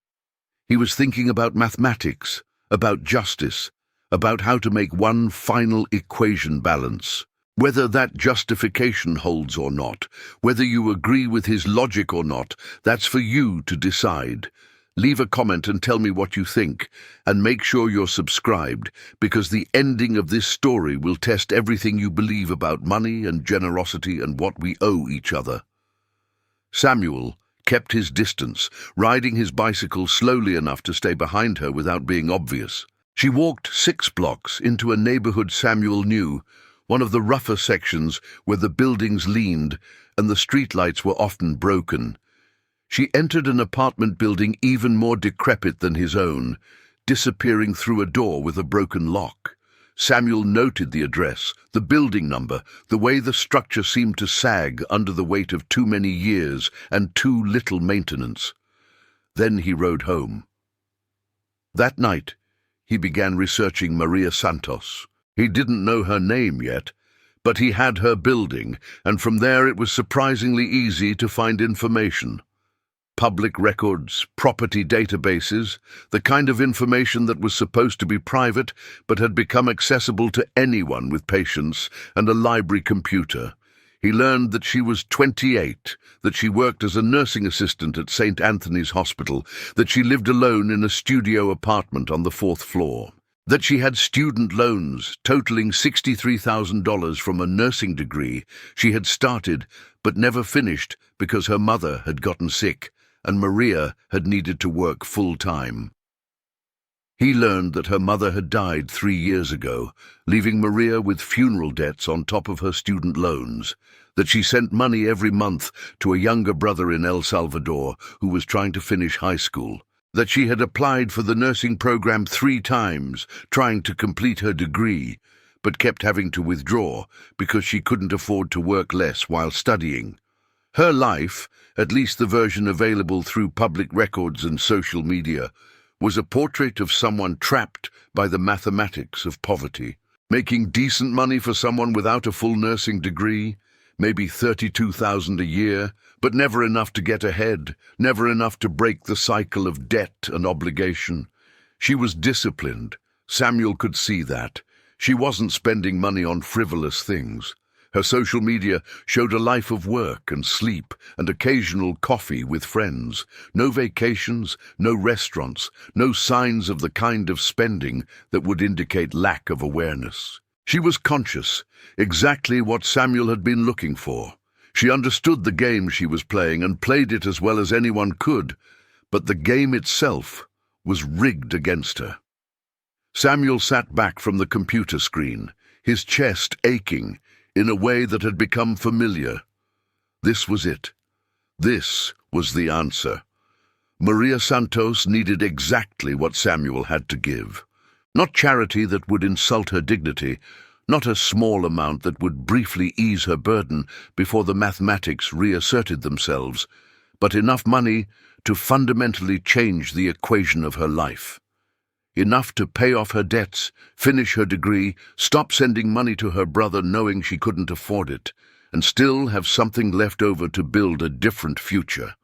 He was thinking about mathematics, about justice, about how to make one final equation balance. Whether that justification holds or not, whether you agree with his logic or not, that's for you to decide. Leave a comment and tell me what you think, and make sure you're subscribed, because the ending of this story will test everything you believe about money and generosity and what we owe each other. Samuel kept his distance, riding his bicycle slowly enough to stay behind her without being obvious. She walked 6 blocks into a neighborhood Samuel knew, one of the rougher sections where the buildings leaned and the streetlights were often broken. She entered an apartment building even more decrepit than his own, disappearing through a door with a broken lock. Samuel noted the address, the building number, the way the structure seemed to sag under the weight of too many years and too little maintenance. Then he rode home. That night, he began researching Maria Santos. He didn't know her name yet, but he had her building, and from there it was surprisingly easy to find information. Public records, property databases, the kind of information that was supposed to be private but had become accessible to anyone with patience and a library computer. He learned that she was 28, that she worked as a nursing assistant at St. Anthony's Hospital, that she lived alone in a studio apartment on the 4th floor, that she had student loans totaling $63,000 from a nursing degree she had started but never finished because her mother had gotten sick and Maria had needed to work full-time. He learned that her mother had died 3 years ago, leaving Maria with funeral debts on top of her student loans, that she sent money every month to a younger brother in El Salvador who was trying to finish high school, that she had applied for the nursing program 3 times, trying to complete her degree, but kept having to withdraw because she couldn't afford to work less while studying. Her life, at least the version available through public records and social media, was a portrait of someone trapped by the mathematics of poverty, making decent money for someone without a full nursing degree, maybe $32,000 a year, but never enough to get ahead, never enough to break the cycle of debt and obligation. She was disciplined. Samuel could see that. She wasn't spending money on frivolous things. Her social media showed a life of work and sleep and occasional coffee with friends. No vacations, no restaurants, no signs of the kind of spending that would indicate lack of awareness. She was conscious, exactly what Samuel had been looking for. She understood the game she was playing and played it as well as anyone could, but the game itself was rigged against her. Samuel sat back from the computer screen, his chest aching, in a way that had become familiar. This was it. This was the answer. Maria Santos needed exactly what Samuel had to give. Not charity that would insult her dignity, not a small amount that would briefly ease her burden before the mathematics reasserted themselves, but enough money to fundamentally change the equation of her life. Enough to pay off her debts, finish her degree, stop sending money to her brother knowing she couldn't afford it, and still have something left over to build a different future.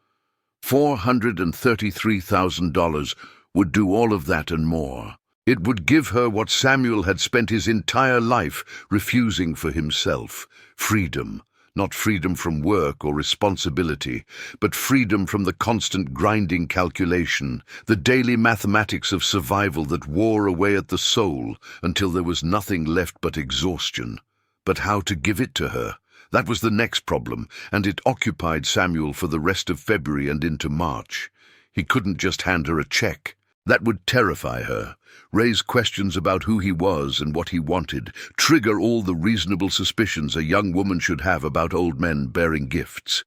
$433,000 would do all of that and more. It would give her what Samuel had spent his entire life refusing for himself: freedom. Not freedom from work or responsibility, but freedom from the constant grinding calculation, the daily mathematics of survival that wore away at the soul until there was nothing left but exhaustion. But how to give it to her? That was the next problem, and it occupied Samuel for the rest of February and into March. He couldn't just hand her a check. That would terrify her, raise questions about who he was and what he wanted, trigger all the reasonable suspicions a young woman should have about old men bearing gifts.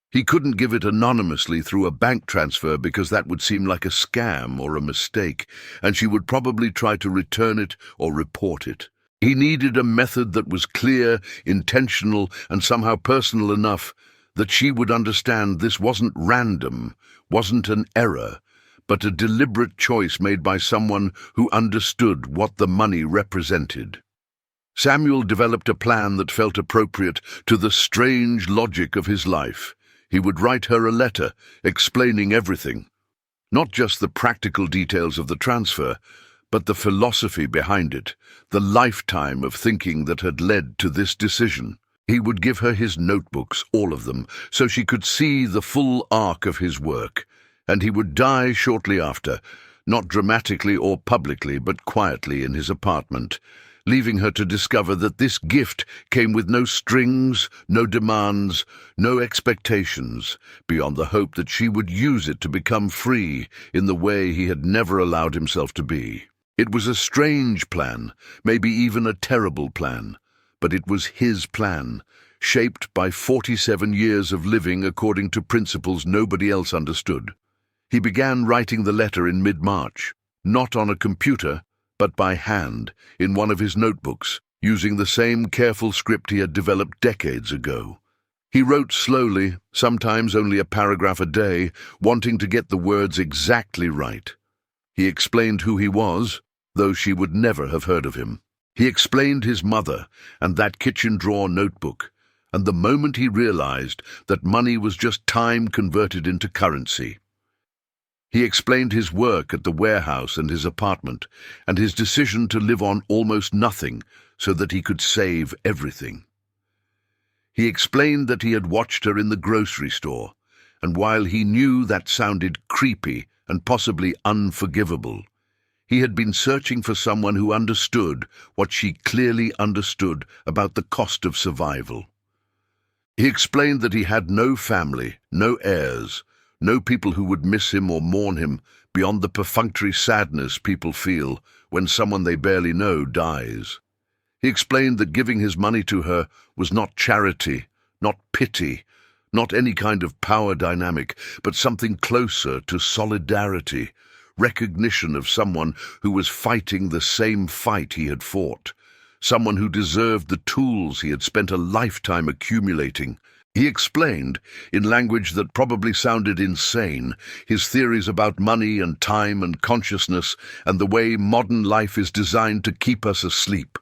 He couldn't give it anonymously through a bank transfer because that would seem like a scam or a mistake, and she would probably try to return it or report it. He needed a method that was clear, intentional, and somehow personal enough that she would understand this wasn't random, wasn't an error, but a deliberate choice made by someone who understood what the money represented. Samuel developed a plan that felt appropriate to the strange logic of his life. He would write her a letter explaining everything, not just the practical details of the transfer, but the philosophy behind it, the lifetime of thinking that had led to this decision. He would give her his notebooks, all of them, so she could see the full arc of his work. And he would die shortly after, not dramatically or publicly, but quietly in his apartment, leaving her to discover that this gift came with no strings, no demands, no expectations, beyond the hope that she would use it to become free in the way he had never allowed himself to be. It was a strange plan, maybe even a terrible plan, but it was his plan, shaped by 47 years of living according to principles nobody else understood. He began writing the letter in mid-March, not on a computer, but by hand, in one of his notebooks, using the same careful script he had developed decades ago. He wrote slowly, sometimes only a paragraph a day, wanting to get the words exactly right. He explained who he was, though she would never have heard of him. He explained his mother and that kitchen drawer notebook, and the moment he realized that money was just time converted into currency. He explained his work at the warehouse and his apartment, and his decision to live on almost nothing so that he could save everything. He explained that he had watched her in the grocery store, and while he knew that sounded creepy and possibly unforgivable, he had been searching for someone who understood what she clearly understood about the cost of survival. He explained that he had no family, no heirs, no people who would miss him or mourn him beyond the perfunctory sadness people feel when someone they barely know dies. He explained that giving his money to her was not charity, not pity, not any kind of power dynamic, but something closer to solidarity, recognition of someone who was fighting the same fight he had fought, someone who deserved the tools he had spent a lifetime accumulating. He explained, in language that probably sounded insane, his theories about money and time and consciousness and the way modern life is designed to keep us asleep.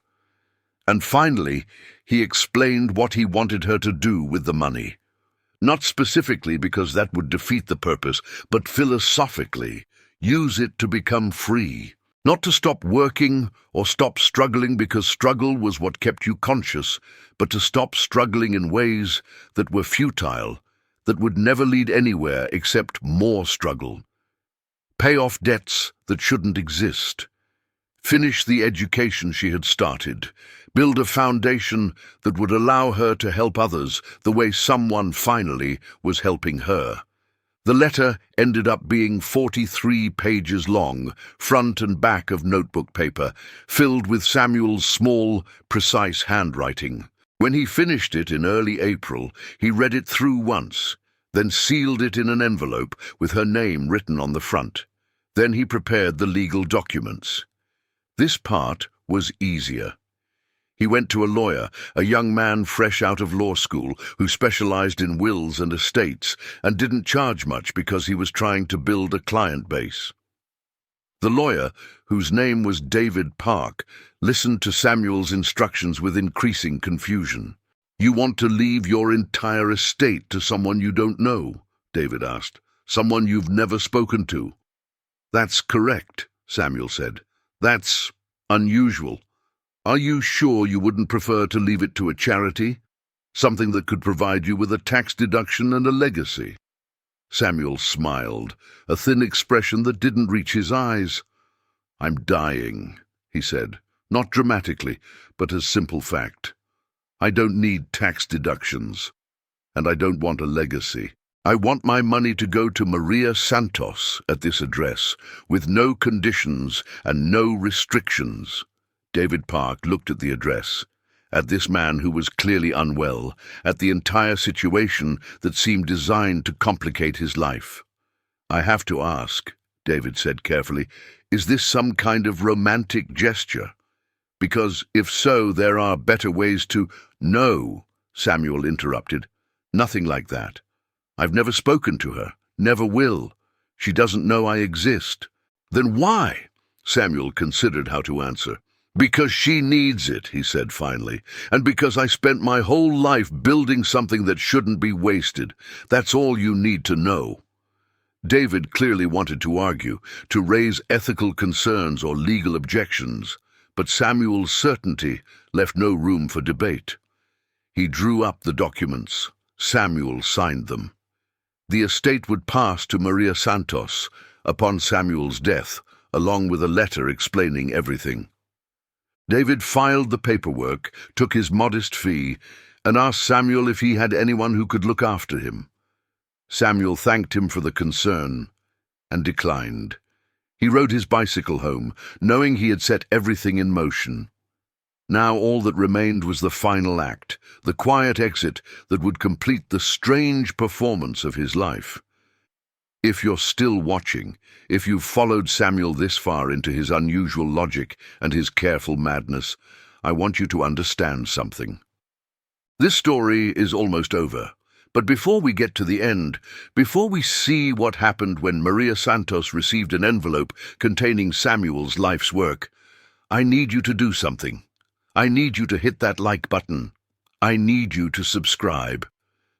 And finally, he explained what he wanted her to do with the money. Not specifically because that would defeat the purpose, but philosophically, use it to become free. Not to stop working or stop struggling because struggle was what kept you conscious, but to stop struggling in ways that were futile, that would never lead anywhere except more struggle. Pay off debts that shouldn't exist. Finish the education she had started. Build a foundation that would allow her to help others the way someone finally was helping her. The letter ended up being 43 pages long, front and back of notebook paper, filled with Samuel's small, precise handwriting. When he finished it in early April, he read it through once, then sealed it in an envelope with her name written on the front. Then he prepared the legal documents. This part was easier. He went to a lawyer, a young man fresh out of law school, who specialized in wills and estates and didn't charge much because he was trying to build a client base. The lawyer, whose name was David Park, listened to Samuel's instructions with increasing confusion. "You want to leave your entire estate to someone you don't know?" David asked. "Someone you've never spoken to?" "That's correct," Samuel said. "That's unusual. Are you sure you wouldn't prefer to leave it to a charity? Something that could provide you with a tax deduction and a legacy?" Samuel smiled, a thin expression that didn't reach his eyes. "I'm dying," he said, not dramatically, but as simple fact. "I don't need tax deductions, and I don't want a legacy. I want my money to go to Maria Santos at this address, with no conditions and no restrictions." David Park looked at the address, at this man who was clearly unwell, at the entire situation that seemed designed to complicate his life. "I have to ask," David said carefully, "is this some kind of romantic gesture? Because if so, there are better ways to—" "No," Samuel interrupted. "Nothing like that. I've never spoken to her, never will. She doesn't know I exist." "Then why?" Samuel considered how to answer. "Because she needs it," he said finally, "and because I spent my whole life building something that shouldn't be wasted. That's all you need to know." David clearly wanted to argue, to raise ethical concerns or legal objections, but Samuel's certainty left no room for debate. He drew up the documents. Samuel signed them. The estate would pass to Maria Santos upon Samuel's death, along with a letter explaining everything. David filed the paperwork, took his modest fee, and asked Samuel if he had anyone who could look after him. Samuel thanked him for the concern and declined. He rode his bicycle home, knowing he had set everything in motion. Now all that remained was the final act, the quiet exit that would complete the strange performance of his life. If you're still watching, if you've followed Samuel this far into his unusual logic and his careful madness, I want you to understand something. This story is almost over, but before we get to the end, before we see what happened when Maria Santos received an envelope containing Samuel's life's work, I need you to do something. I need you to hit that like button. I need you to subscribe.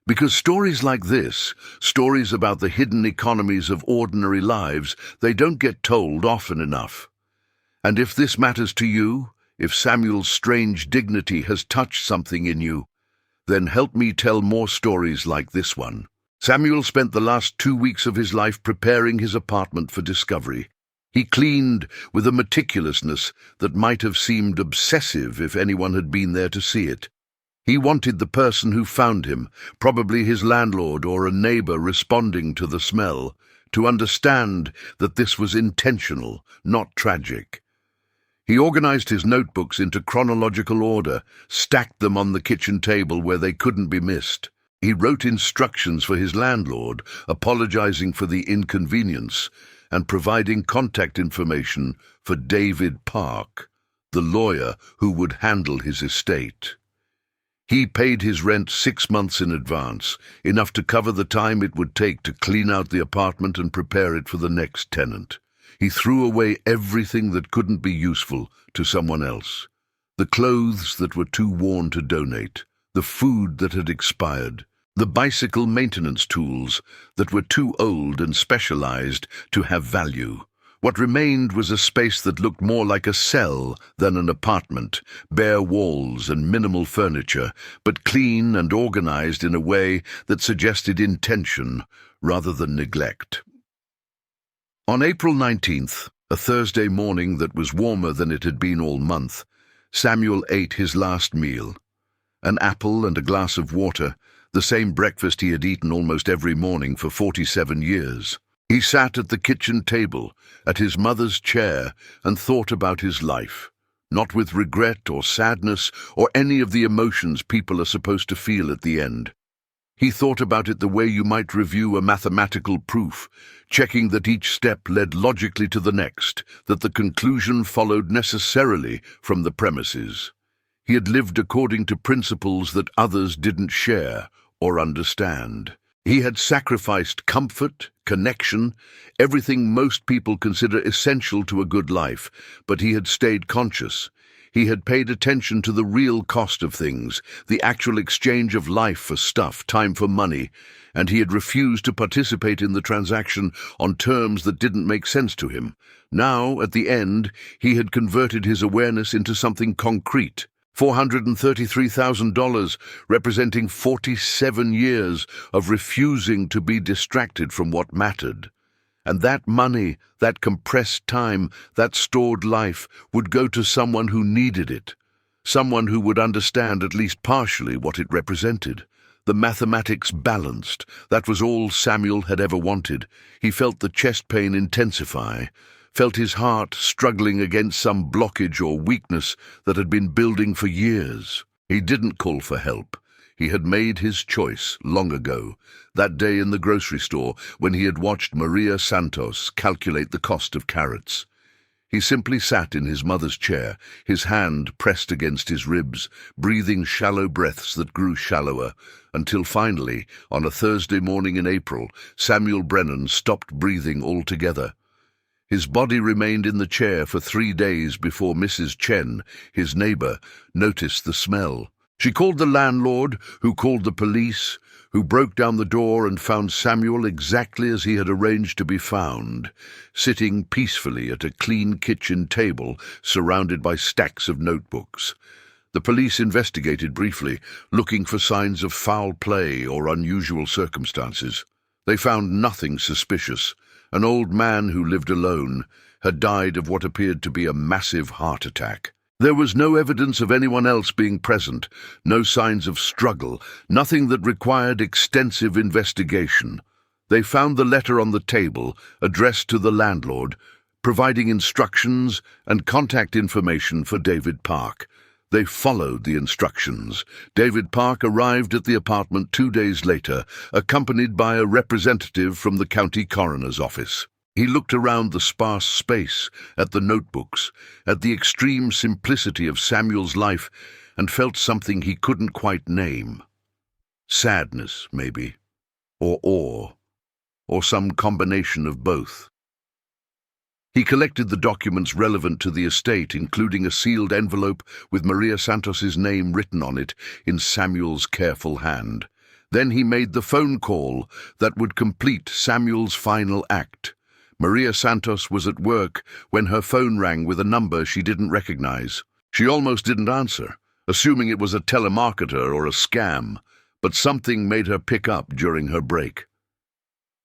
Because stories like this, stories about the hidden economies of ordinary lives, they don't get told often enough. And if this matters to you, if Samuel's strange dignity has touched something in you, then help me tell more stories like this one. Samuel spent the last 2 weeks of his life preparing his apartment for discovery. He cleaned with a meticulousness that might have seemed obsessive if anyone had been there to see it. He wanted the person who found him, probably his landlord or a neighbor responding to the smell, to understand that this was intentional, not tragic. He organized his notebooks into chronological order, stacked them on the kitchen table where they couldn't be missed. He wrote instructions for his landlord, apologizing for the inconvenience, and providing contact information for David Park, the lawyer who would handle his estate. He paid his rent 6 months in advance, enough to cover the time it would take to clean out the apartment and prepare it for the next tenant. He threw away everything that couldn't be useful to someone else. The clothes that were too worn to donate, the food that had expired, the bicycle maintenance tools that were too old and specialized to have value. What remained was a space that looked more like a cell than an apartment, bare walls and minimal furniture, but clean and organized in a way that suggested intention rather than neglect. On April 19th, a Thursday morning that was warmer than it had been all month, Samuel ate his last meal. An apple and a glass of water, the same breakfast he had eaten almost every morning for 47 years. He sat at the kitchen table, at his mother's chair, and thought about his life, not with regret or sadness or any of the emotions people are supposed to feel at the end. He thought about it the way you might review a mathematical proof, checking that each step led logically to the next, that the conclusion followed necessarily from the premises. He had lived according to principles that others didn't share or understand. He had sacrificed comfort, connection, everything most people consider essential to a good life, but he had stayed conscious. He had paid attention to the real cost of things, the actual exchange of life for stuff, time for money, and he had refused to participate in the transaction on terms that didn't make sense to him. Now, at the end, he had converted his awareness into something concrete. $433,000, representing 47 years of refusing to be distracted from what mattered. And that money, that compressed time, that stored life would go to someone who needed it, someone who would understand at least partially what it represented. The mathematics balanced. That was all Samuel had ever wanted. He felt the chest pain intensify, felt his heart struggling against some blockage or weakness that had been building for years. He didn't call for help. He had made his choice long ago, that day in the grocery store when he had watched Maria Santos calculate the cost of carrots. He simply sat in his mother's chair, his hand pressed against his ribs, breathing shallow breaths that grew shallower, until finally, on a Thursday morning in April, Samuel Brennan stopped breathing altogether. His body remained in the chair for 3 days before Mrs. Chen, his neighbor, noticed the smell. She called the landlord, who called the police, who broke down the door and found Samuel exactly as he had arranged to be found, sitting peacefully at a clean kitchen table surrounded by stacks of notebooks. The police investigated briefly, looking for signs of foul play or unusual circumstances. They found nothing suspicious. An old man who lived alone had died of what appeared to be a massive heart attack. There was no evidence of anyone else being present, no signs of struggle, nothing that required extensive investigation. They found the letter on the table, addressed to the landlord, providing instructions and contact information for David Park. They followed the instructions. David Park arrived at the apartment 2 days later, accompanied by a representative from the county coroner's office. He looked around the sparse space, at the notebooks, at the extreme simplicity of Samuel's life, and felt something he couldn't quite name. Sadness, maybe, or awe, or some combination of both. He collected the documents relevant to the estate, including a sealed envelope with Maria Santos's name written on it in Samuel's careful hand. Then he made the phone call that would complete Samuel's final act. Maria Santos was at work when her phone rang with a number she didn't recognize. She almost didn't answer, assuming it was a telemarketer or a scam, but something made her pick up during her break.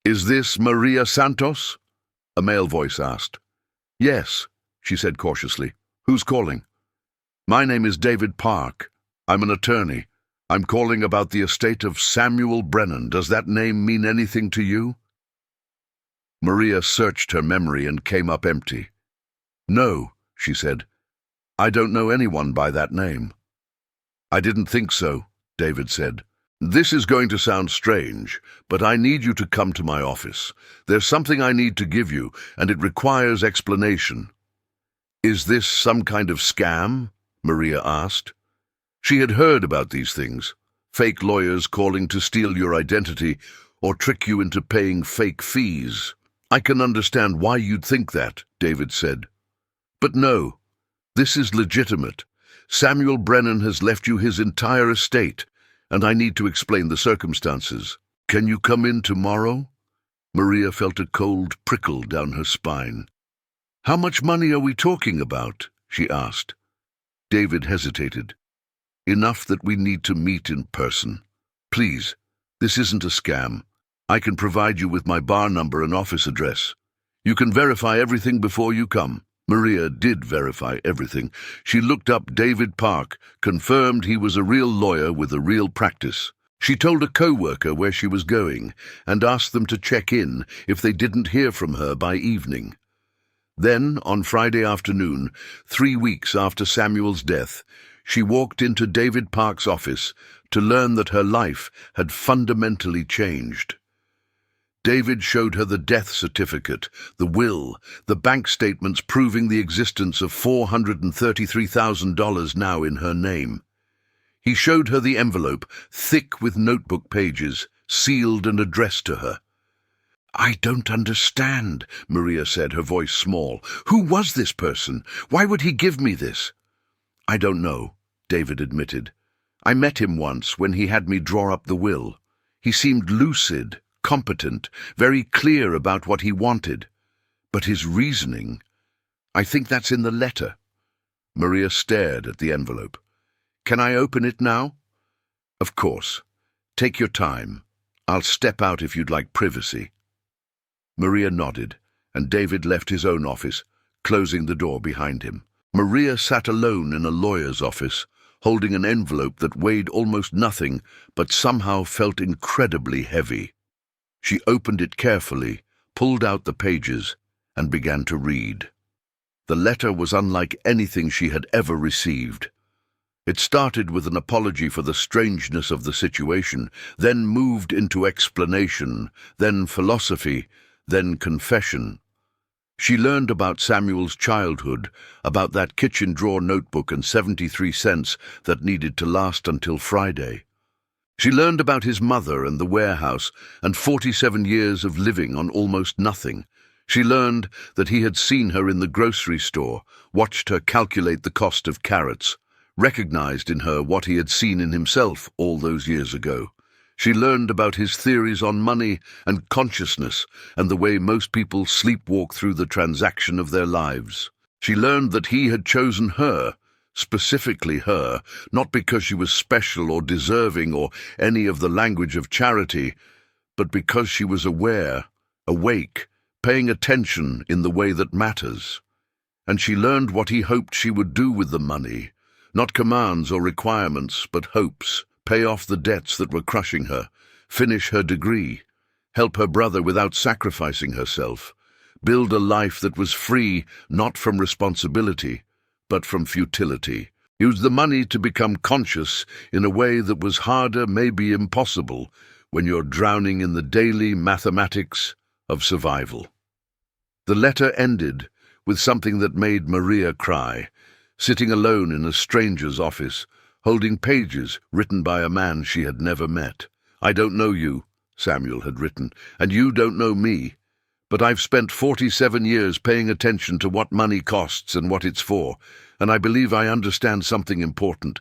"Is this Maria Santos?" a male voice asked. "Yes," she said cautiously. "Who's calling?" "My name is David Park. I'm an attorney. I'm calling about the estate of Samuel Brennan. Does that name mean anything to you?" Maria searched her memory and came up empty. "No," she said. "I don't know anyone by that name." "I didn't think so," David said. "This is going to sound strange, but I need you to come to my office. There's something I need to give you, and it requires explanation." "Is this some kind of scam?" Maria asked. She had heard about these things, fake lawyers calling to steal your identity or trick you into paying fake fees. "I can understand why you'd think that," David said. "But no, this is legitimate. Samuel Brennan has left you his entire estate, and I need to explain the circumstances. Can you come in tomorrow?" Maria felt a cold prickle down her spine. "How much money are we talking about?" she asked. David hesitated. "Enough that we need to meet in person. Please, this isn't a scam. I can provide you with my bar number and office address. You can verify everything before you come." Maria did verify everything. She looked up David Park, confirmed he was a real lawyer with a real practice. She told a co-worker where she was going and asked them to check in if they didn't hear from her by evening. Then, on Friday afternoon, 3 weeks after Samuel's death, she walked into David Park's office to learn that her life had fundamentally changed. David showed her the death certificate, the will, the bank statements proving the existence of $433,000 now in her name. He showed her the envelope, thick with notebook pages, sealed and addressed to her. "I don't understand," Maria said, her voice small. "Who was this person? Why would he give me this?" "I don't know," David admitted. "I met him once when he had me draw up the will. He seemed lucid, competent, very clear about what he wanted. But his reasoning, I think that's in the letter." Maria stared at the envelope. "Can I open it now?" "Of course. Take your time. I'll step out if you'd like privacy." Maria nodded, and David left his own office, closing the door behind him. Maria sat alone in a lawyer's office, holding an envelope that weighed almost nothing but somehow felt incredibly heavy. She opened it carefully, pulled out the pages, and began to read. The letter was unlike anything she had ever received. It started with an apology for the strangeness of the situation, then moved into explanation, then philosophy, then confession. She learned about Samuel's childhood, about that kitchen drawer notebook and 73 cents that needed to last until Friday. She learned about his mother and the warehouse and 47 years of living on almost nothing. She learned that he had seen her in the grocery store, watched her calculate the cost of carrots, recognized in her what he had seen in himself all those years ago. She learned about his theories on money and consciousness and the way most people sleepwalk through the transaction of their lives. She learned that he had chosen her, specifically her, not because she was special or deserving or any of the language of charity, but because she was aware, awake, paying attention in the way that matters. And she learned what he hoped she would do with the money, not commands or requirements, but hopes, pay off the debts that were crushing her, finish her degree, help her brother without sacrificing herself, build a life that was free not from responsibility, but from futility. Use the money to become conscious in a way that was harder, maybe impossible, when you're drowning in the daily mathematics of survival. The letter ended with something that made Maria cry, sitting alone in a stranger's office, holding pages written by a man she had never met. "I don't know you," Samuel had written, "and you don't know me, But I've spent 47 years paying attention to what money costs and what it's for, and I believe I understand something important.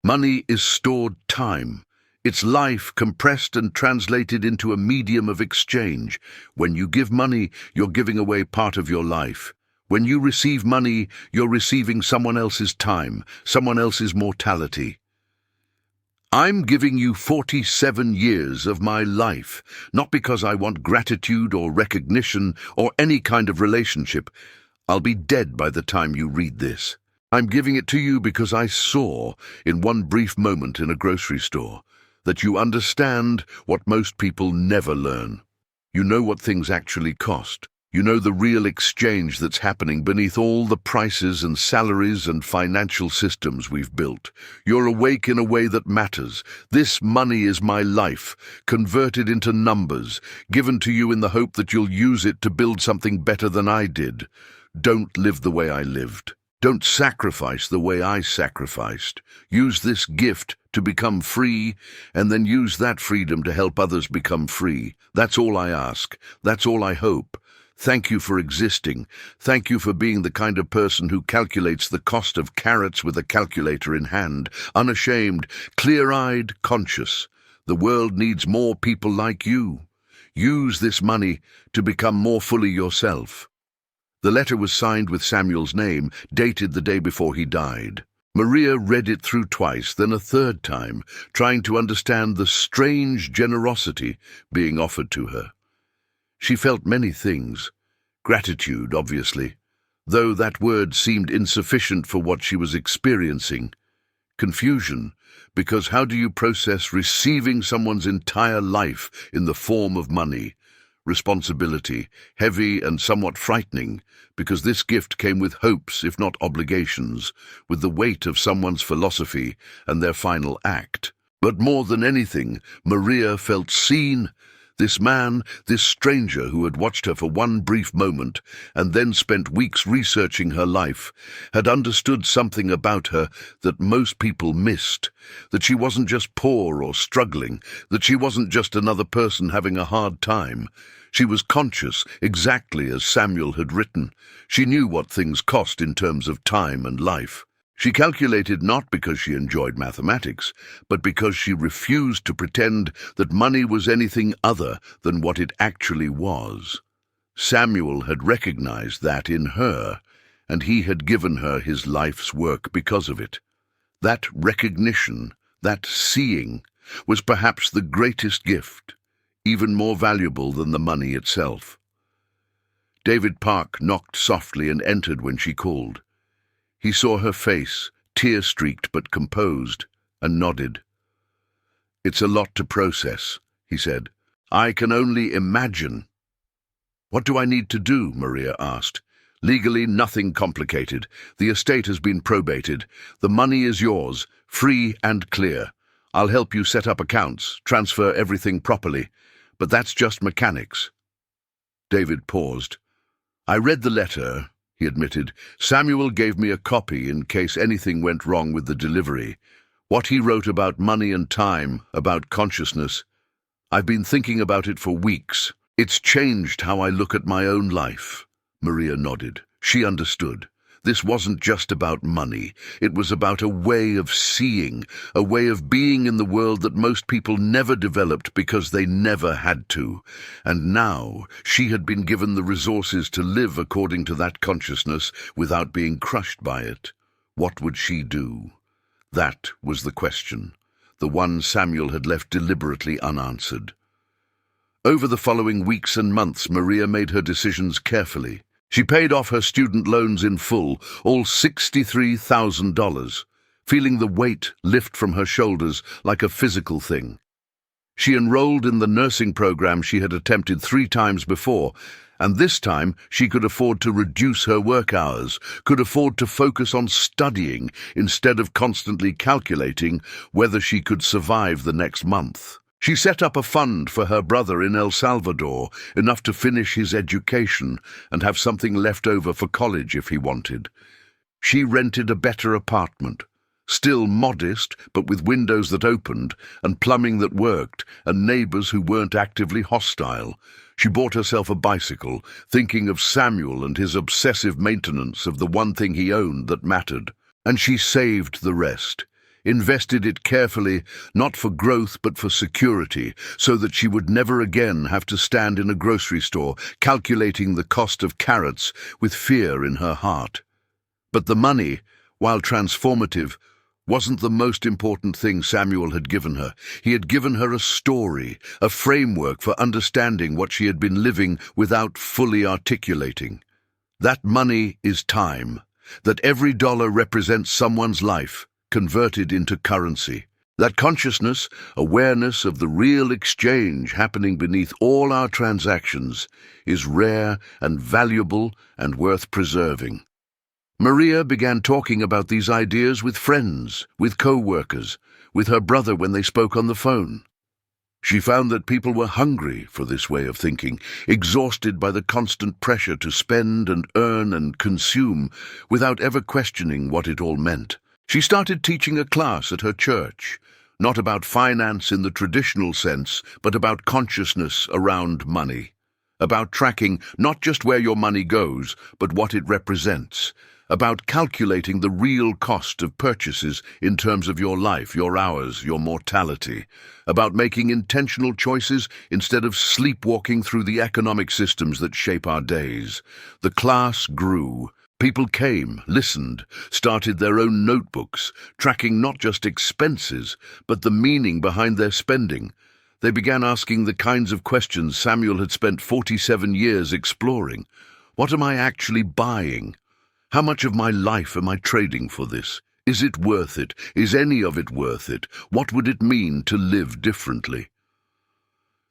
Money is stored time. It's life compressed and translated into a medium of exchange. When you give money, you're giving away part of your life. When you receive money, you're receiving someone else's time, someone else's mortality. I'm giving you 47 years of my life, not because I want gratitude or recognition or any kind of relationship. I'll be dead by the time you read this. I'm giving it to you because I saw, in one brief moment in a grocery store, that you understand what most people never learn. You know what things actually cost. You know the real exchange that's happening beneath all the prices and salaries and financial systems we've built. You're awake in a way that matters. This money is my life, converted into numbers, given to you in the hope that you'll use it to build something better than I did. Don't live the way I lived. Don't sacrifice the way I sacrificed. Use this gift to become free, and then use that freedom to help others become free. That's all I ask. That's all I hope. Thank you for existing. Thank you for being the kind of person who calculates the cost of carrots with a calculator in hand, unashamed, clear-eyed, conscious. The world needs more people like you. Use this money to become more fully yourself. The letter was signed with Samuel's name, dated the day before he died. Maria read it through twice, then a third time, trying to understand the strange generosity being offered to her. She felt many things. Gratitude, obviously, though that word seemed insufficient for what she was experiencing. Confusion, because how do you process receiving someone's entire life in the form of money? Responsibility, heavy and somewhat frightening, because this gift came with hopes, if not obligations, with the weight of someone's philosophy and their final act. But more than anything, Maria felt seen. This man, this stranger who had watched her for one brief moment and then spent weeks researching her life, had understood something about her that most people missed, that she wasn't just poor or struggling, that she wasn't just another person having a hard time. She was conscious, exactly as Samuel had written. She knew what things cost in terms of time and life. She calculated not because she enjoyed mathematics, but because she refused to pretend that money was anything other than what it actually was. Samuel had recognized that in her, and he had given her his life's work because of it. That recognition, that seeing, was perhaps the greatest gift, even more valuable than the money itself. David Park knocked softly and entered when she called. He saw her face, tear-streaked but composed, and nodded. "It's a lot to process," he said. "I can only imagine." "What do I need to do?" Maria asked. "Legally, nothing complicated. The estate has been probated. The money is yours, free and clear. I'll help you set up accounts, transfer everything properly. But that's just mechanics." David paused. "I read the letter," he admitted. "Samuel gave me a copy in case anything went wrong with the delivery. What he wrote about money and time, about consciousness, I've been thinking about it for weeks. It's changed how I look at my own life." Maria nodded. She understood. This wasn't just about money. It was about a way of seeing, a way of being in the world that most people never developed because they never had to. And now she had been given the resources to live according to that consciousness without being crushed by it. What would she do? That was the question, the one Samuel had left deliberately unanswered. Over the following weeks and months, Maria made her decisions carefully. She paid off her student loans in full, all $63,000, feeling the weight lift from her shoulders like a physical thing. She enrolled in the nursing program she had attempted 3 times before, and this time she could afford to reduce her work hours, could afford to focus on studying instead of constantly calculating whether she could survive the next month. She set up a fund for her brother in El Salvador, enough to finish his education and have something left over for college if he wanted. She rented a better apartment, still modest, but with windows that opened, and plumbing that worked, and neighbors who weren't actively hostile. She bought herself a bicycle, thinking of Samuel and his obsessive maintenance of the one thing he owned that mattered. And she saved the rest, invested it carefully, not for growth but for security, so that she would never again have to stand in a grocery store calculating the cost of carrots with fear in her heart. But the money, while transformative, wasn't the most important thing Samuel had given her. He had given her a story, a framework for understanding what she had been living without fully articulating. That money is time, that every dollar represents someone's life, converted into currency. That consciousness, awareness of the real exchange happening beneath all our transactions, is rare and valuable and worth preserving. Maria began talking about these ideas with friends, with co-workers, with her brother when they spoke on the phone. She found that people were hungry for this way of thinking, exhausted by the constant pressure to spend and earn and consume without ever questioning what it all meant. She started teaching a class at her church, not about finance in the traditional sense, but about consciousness around money, about tracking not just where your money goes, but what it represents, about calculating the real cost of purchases in terms of your life, your hours, your mortality, about making intentional choices instead of sleepwalking through the economic systems that shape our days. The class grew. People came, listened, started their own notebooks, tracking not just expenses, but the meaning behind their spending. They began asking the kinds of questions Samuel had spent 47 years exploring. What am I actually buying? How much of my life am I trading for this? Is it worth it? Is any of it worth it? What would it mean to live differently?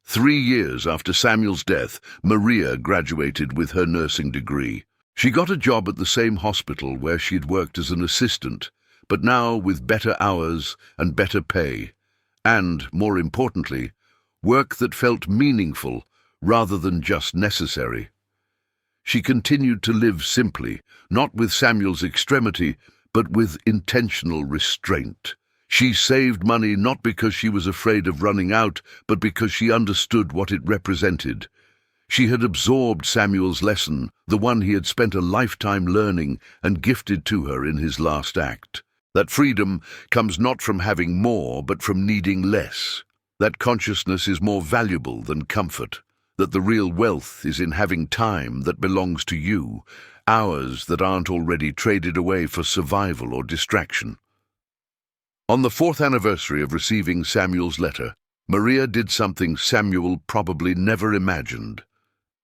3 years after Samuel's death, Maria graduated with her nursing degree. She got a job at the same hospital where she'd worked as an assistant, but now with better hours and better pay, and, more importantly, work that felt meaningful rather than just necessary. She continued to live simply, not with Samuel's extremity, but with intentional restraint. She saved money not because she was afraid of running out, but because she understood what it represented. She had absorbed Samuel's lesson, the one he had spent a lifetime learning and gifted to her in his last act. That freedom comes not from having more, but from needing less. That consciousness is more valuable than comfort. That the real wealth is in having time that belongs to you, hours that aren't already traded away for survival or distraction. On the 4th anniversary of receiving Samuel's letter, Maria did something Samuel probably never imagined.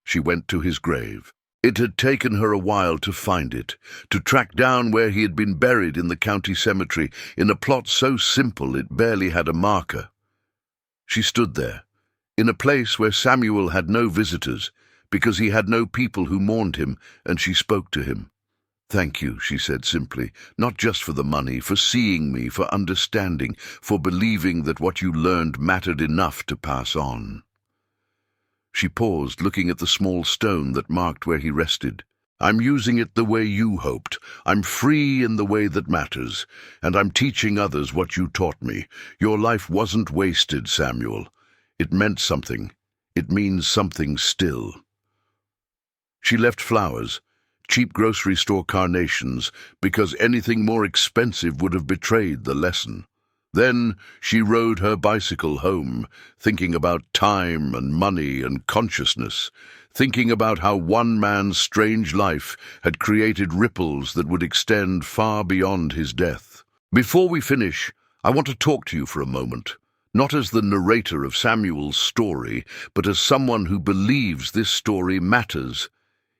She went to his grave. It had taken her a while to find it, to track down where he had been buried in the county cemetery, in a plot so simple it barely had a marker. She stood there, in a place where Samuel had no visitors, because he had no people who mourned him, and she spoke to him. "Thank you," she said simply, "not just for the money, for seeing me, for understanding, for believing that what you learned mattered enough to pass on." She paused, looking at the small stone that marked where he rested. "I'm using it the way you hoped. I'm free in the way that matters, and I'm teaching others what you taught me. Your life wasn't wasted, Samuel. It meant something. It means something still." She left flowers, cheap grocery store carnations, because anything more expensive would have betrayed the lesson. Then she rode her bicycle home, thinking about time and money and consciousness, thinking about how one man's strange life had created ripples that would extend far beyond his death. Before we finish, I want to talk to you for a moment. Not as the narrator of Samuel's story, but as someone who believes this story matters.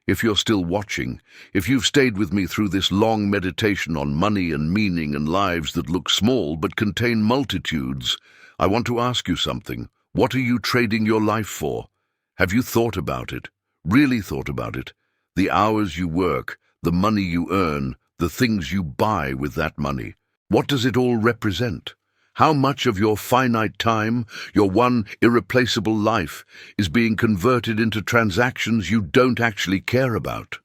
If you're still watching, if you've stayed with me through this long meditation on money and meaning and lives that look small but contain multitudes, I want to ask you something. What are you trading your life for? Have you thought about it? Really thought about it? The hours you work, the money you earn, the things you buy with that money. What does it all represent? How much of your finite time, your one irreplaceable life, is being converted into transactions you don't actually care about?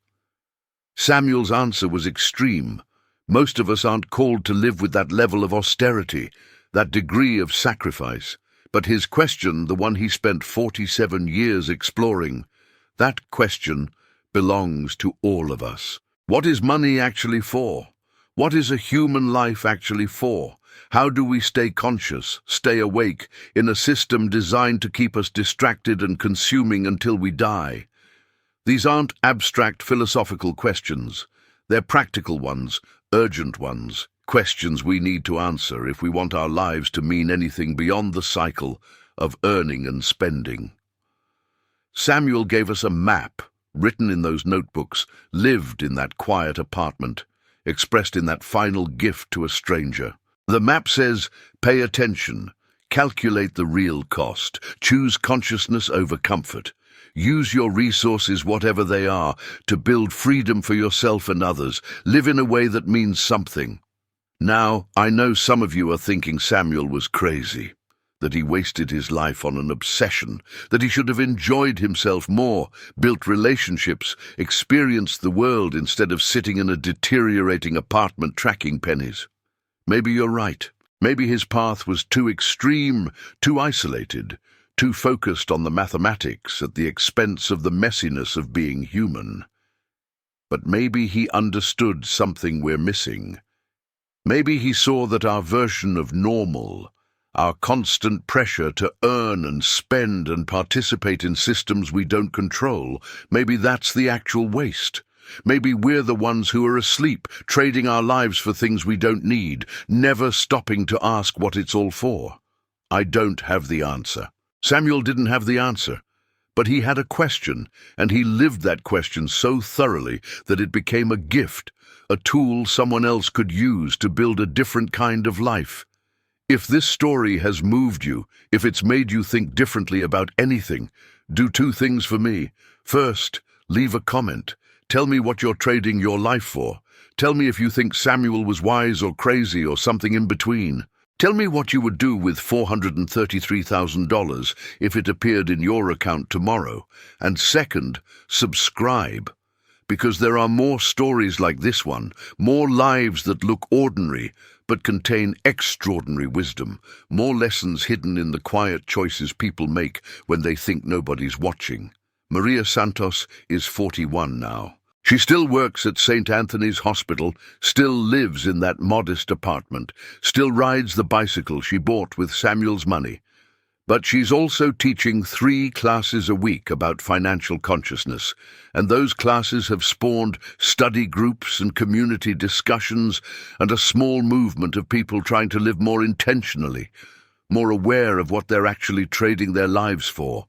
Samuel's answer was extreme. Most of us aren't called to live with that level of austerity, that degree of sacrifice. But his question, the one he spent 47 years exploring, that question belongs to all of us. What is money actually for? What is a human life actually for? How do we stay conscious, stay awake, in a system designed to keep us distracted and consuming until we die? These aren't abstract philosophical questions. They're practical ones, urgent ones, questions we need to answer if we want our lives to mean anything beyond the cycle of earning and spending. Samuel gave us a map, written in those notebooks, lived in that quiet apartment, expressed in that final gift to a stranger. The map says, pay attention, calculate the real cost, choose consciousness over comfort. Use your resources, whatever they are, to build freedom for yourself and others. Live in a way that means something. Now, I know some of you are thinking Samuel was crazy, that he wasted his life on an obsession, that he should have enjoyed himself more, built relationships, experienced the world instead of sitting in a deteriorating apartment tracking pennies. Maybe you're right. Maybe his path was too extreme, too isolated, too focused on the mathematics at the expense of the messiness of being human. But maybe he understood something we're missing. Maybe he saw that our version of normal, our constant pressure to earn and spend and participate in systems we don't control, maybe that's the actual waste. Maybe we're the ones who are asleep, trading our lives for things we don't need, never stopping to ask what it's all for. I don't have the answer. Samuel didn't have the answer, but he had a question, and he lived that question so thoroughly that it became a gift, a tool someone else could use to build a different kind of life. If this story has moved you, if it's made you think differently about anything, do two things for me. First, leave a comment. Tell me what you're trading your life for. Tell me if you think Samuel was wise or crazy or something in between. Tell me what you would do with $433,000 if it appeared in your account tomorrow. And second, subscribe. Because there are more stories like this one, more lives that look ordinary but contain extraordinary wisdom, more lessons hidden in the quiet choices people make when they think nobody's watching. Maria Santos is 41 now. She still works at St. Anthony's Hospital, still lives in that modest apartment, still rides the bicycle she bought with Samuel's money. But she's also teaching 3 classes a week about financial consciousness, and those classes have spawned study groups and community discussions and a small movement of people trying to live more intentionally, more aware of what they're actually trading their lives for.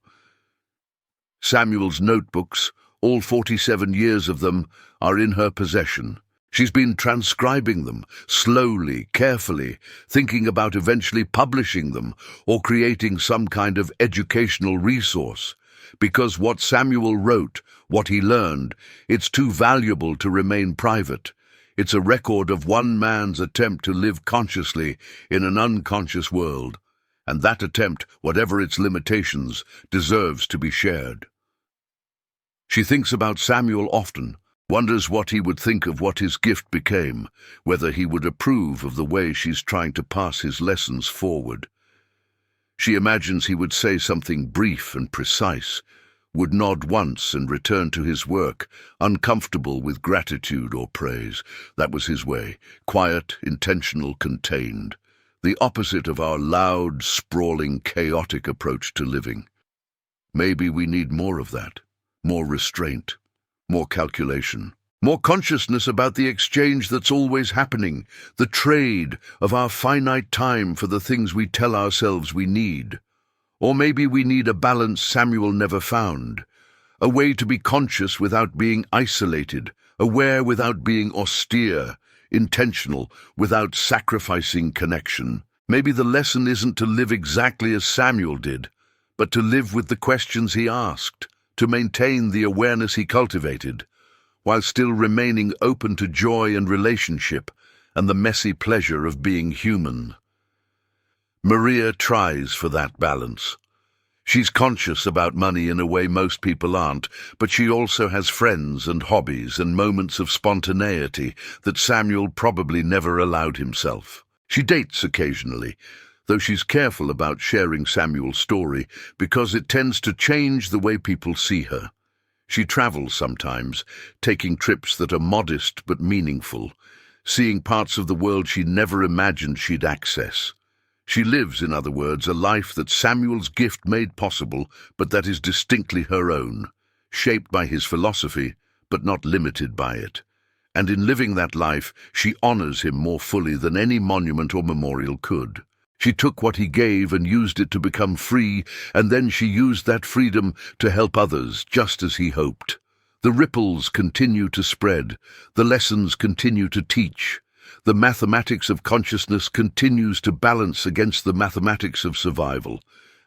Samuel's notebooks, all 47 years of them, are in her possession. She's been transcribing them, slowly, carefully, thinking about eventually publishing them or creating some kind of educational resource. Because what Samuel wrote, what he learned, it's too valuable to remain private. It's a record of one man's attempt to live consciously in an unconscious world. And that attempt, whatever its limitations, deserves to be shared. She thinks about Samuel often, wonders what he would think of what his gift became, whether he would approve of the way she's trying to pass his lessons forward. She imagines he would say something brief and precise, would nod once and return to his work, uncomfortable with gratitude or praise. That was his way, quiet, intentional, contained, the opposite of our loud, sprawling, chaotic approach to living. Maybe we need more of that. More restraint, more calculation, more consciousness about the exchange that's always happening, the trade of our finite time for the things we tell ourselves we need. Or maybe we need a balance Samuel never found, a way to be conscious without being isolated, aware without being austere, intentional without sacrificing connection. Maybe the lesson isn't to live exactly as Samuel did, but to live with the questions he asked, to maintain the awareness he cultivated, while still remaining open to joy and relationship and the messy pleasure of being human. Maria tries for that balance. She's conscious about money in a way most people aren't, but she also has friends and hobbies and moments of spontaneity that Samuel probably never allowed himself. She dates occasionally, though she's careful about sharing Samuel's story because it tends to change the way people see her. She travels sometimes, taking trips that are modest but meaningful, seeing parts of the world she never imagined she'd access. She lives, in other words, a life that Samuel's gift made possible, but that is distinctly her own, shaped by his philosophy, but not limited by it. And in living that life, she honors him more fully than any monument or memorial could. She took what he gave and used it to become free, and then she used that freedom to help others, just as he hoped. The ripples continue to spread, the lessons continue to teach. The mathematics of consciousness continues to balance against the mathematics of survival.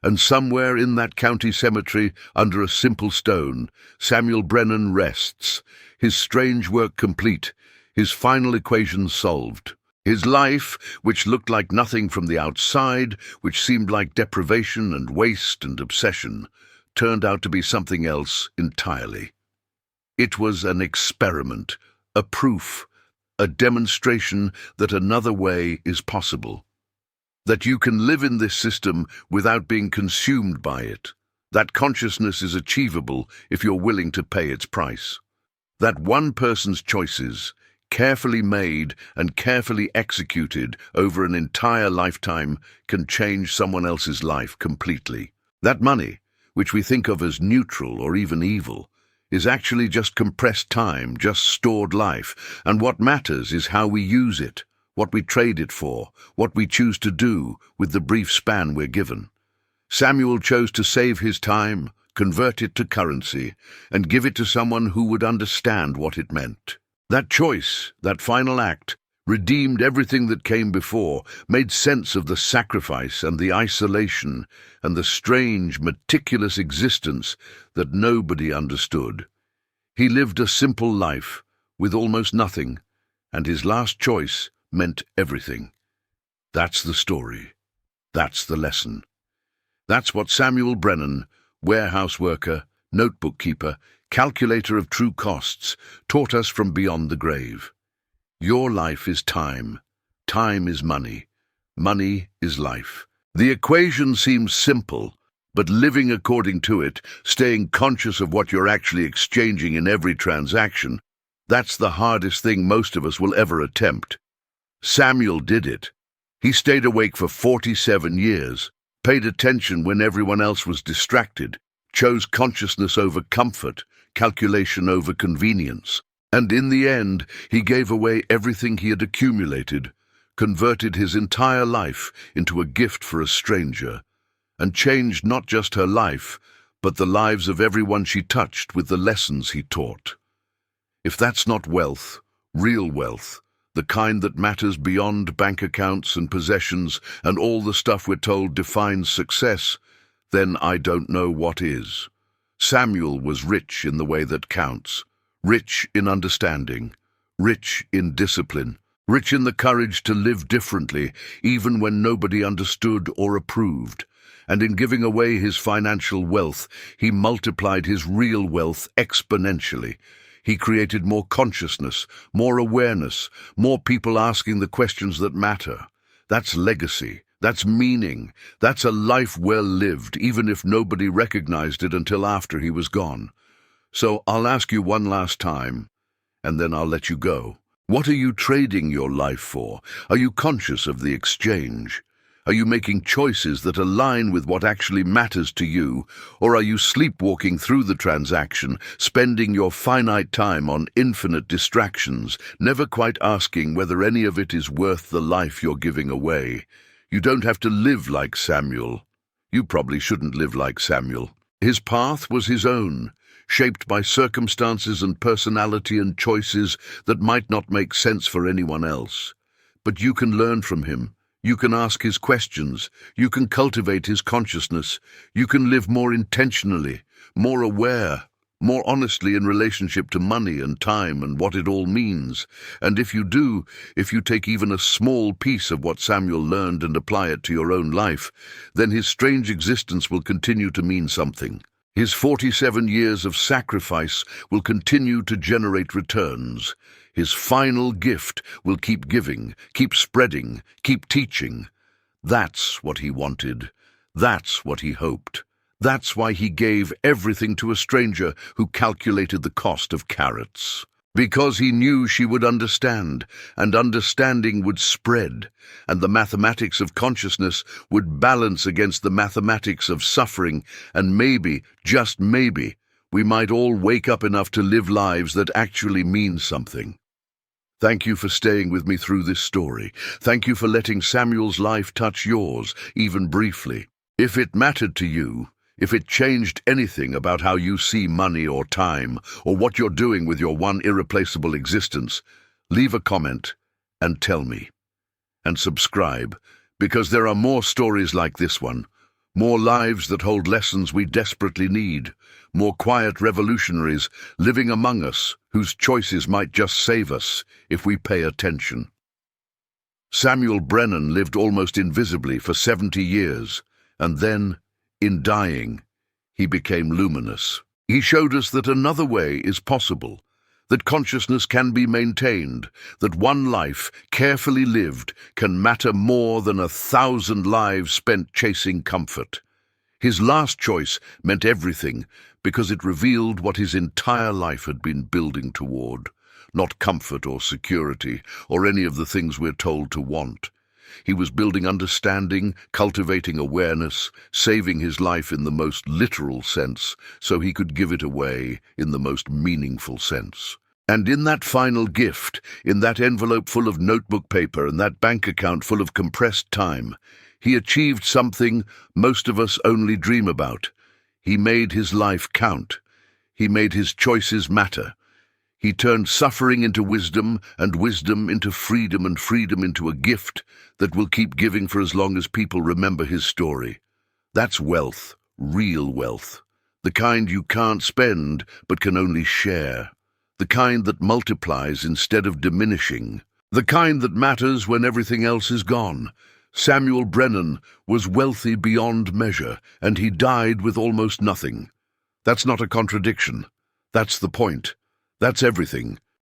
And somewhere in that county cemetery, under a simple stone, Samuel Brennan rests, his strange work complete, his final equations solved. His life, which looked like nothing from the outside, which seemed like deprivation and waste and obsession, turned out to be something else entirely. It was an experiment, a proof, a demonstration that another way is possible. That you can live in this system without being consumed by it. That consciousness is achievable if you're willing to pay its price. That one person's choices, carefully made and carefully executed over an entire lifetime, can change someone else's life completely. That money, which we think of as neutral or even evil, is actually just compressed time, just stored life, and what matters is how we use it, what we trade it for, what we choose to do with the brief span we're given. Samuel chose to save his time, convert it to currency, and give it to someone who would understand what it meant. That choice, that final act, redeemed everything that came before, made sense of the sacrifice and the isolation and the strange, meticulous existence that nobody understood. He lived a simple life, with almost nothing, and his last choice meant everything. That's the story. That's the lesson. That's what Samuel Brennan, warehouse worker, notebook keeper, calculator of true costs, taught us from beyond the grave. Your life is time. Time is money. Money is life. The equation seems simple, but living according to it, staying conscious of what you're actually exchanging in every transaction, that's the hardest thing most of us will ever attempt. Samuel did it. He stayed awake for 47 years, paid attention when everyone else was distracted, chose consciousness over comfort, calculation over convenience. And in the end, he gave away everything he had accumulated, converted his entire life into a gift for a stranger, and changed not just her life, but the lives of everyone she touched with the lessons he taught. If that's not wealth, real wealth, the kind that matters beyond bank accounts and possessions and all the stuff we're told defines success, then I don't know what is. Samuel was rich in the way that counts. Rich in understanding, rich in discipline, rich in the courage to live differently, even when nobody understood or approved. And in giving away his financial wealth, he multiplied his real wealth exponentially. He created more consciousness, more awareness, more people asking the questions that matter. That's legacy. That's meaning. That's a life well lived, even if nobody recognized it until after he was gone. So I'll ask you one last time, and then I'll let you go. What are you trading your life for? Are you conscious of the exchange? Are you making choices that align with what actually matters to you, or are you sleepwalking through the transaction, spending your finite time on infinite distractions, never quite asking whether any of it is worth the life you're giving away? You don't have to live like Samuel. You probably shouldn't live like Samuel. His path was his own, shaped by circumstances and personality and choices that might not make sense for anyone else. But you can learn from him. You can ask his questions. You can cultivate his consciousness. You can live more intentionally, more aware, more honestly in relationship to money and time and what it all means. And if you do, if you take even a small piece of what Samuel learned and apply it to your own life, then his strange existence will continue to mean something. His 47 years of sacrifice will continue to generate returns. His final gift will keep giving, keep spreading, keep teaching. That's what he wanted. That's what he hoped. That's why he gave everything to a stranger who calculated the cost of carrots. Because he knew she would understand, and understanding would spread, and the mathematics of consciousness would balance against the mathematics of suffering, and maybe, just maybe, we might all wake up enough to live lives that actually mean something. Thank you for staying with me through this story. Thank you for letting Samuel's life touch yours, even briefly. If it mattered to you, if it changed anything about how you see money or time, or what you're doing with your one irreplaceable existence, leave a comment and tell me. And subscribe, because there are more stories like this one, more lives that hold lessons we desperately need, more quiet revolutionaries living among us whose choices might just save us if we pay attention. Samuel Brennan lived almost invisibly for 70 years, and then, in dying, he became luminous. He showed us that another way is possible, that consciousness can be maintained, that one life, carefully lived, can matter more than 1,000 lives spent chasing comfort. His last choice meant everything because it revealed what his entire life had been building toward, not comfort or security or any of the things we're told to want. He was building understanding, cultivating awareness, saving his life in the most literal sense so he could give it away in the most meaningful sense. And in that final gift, in that envelope full of notebook paper and that bank account full of compressed time, he achieved something most of us only dream about. He made his life count. He made his choices matter. He turned suffering into wisdom, and wisdom into freedom, and freedom into a gift that will keep giving for as long as people remember his story. That's wealth, real wealth. The kind you can't spend, but can only share. The kind that multiplies instead of diminishing. The kind that matters when everything else is gone. Samuel Brennan was wealthy beyond measure, and he died with almost nothing. That's not a contradiction. That's the point. That's everything.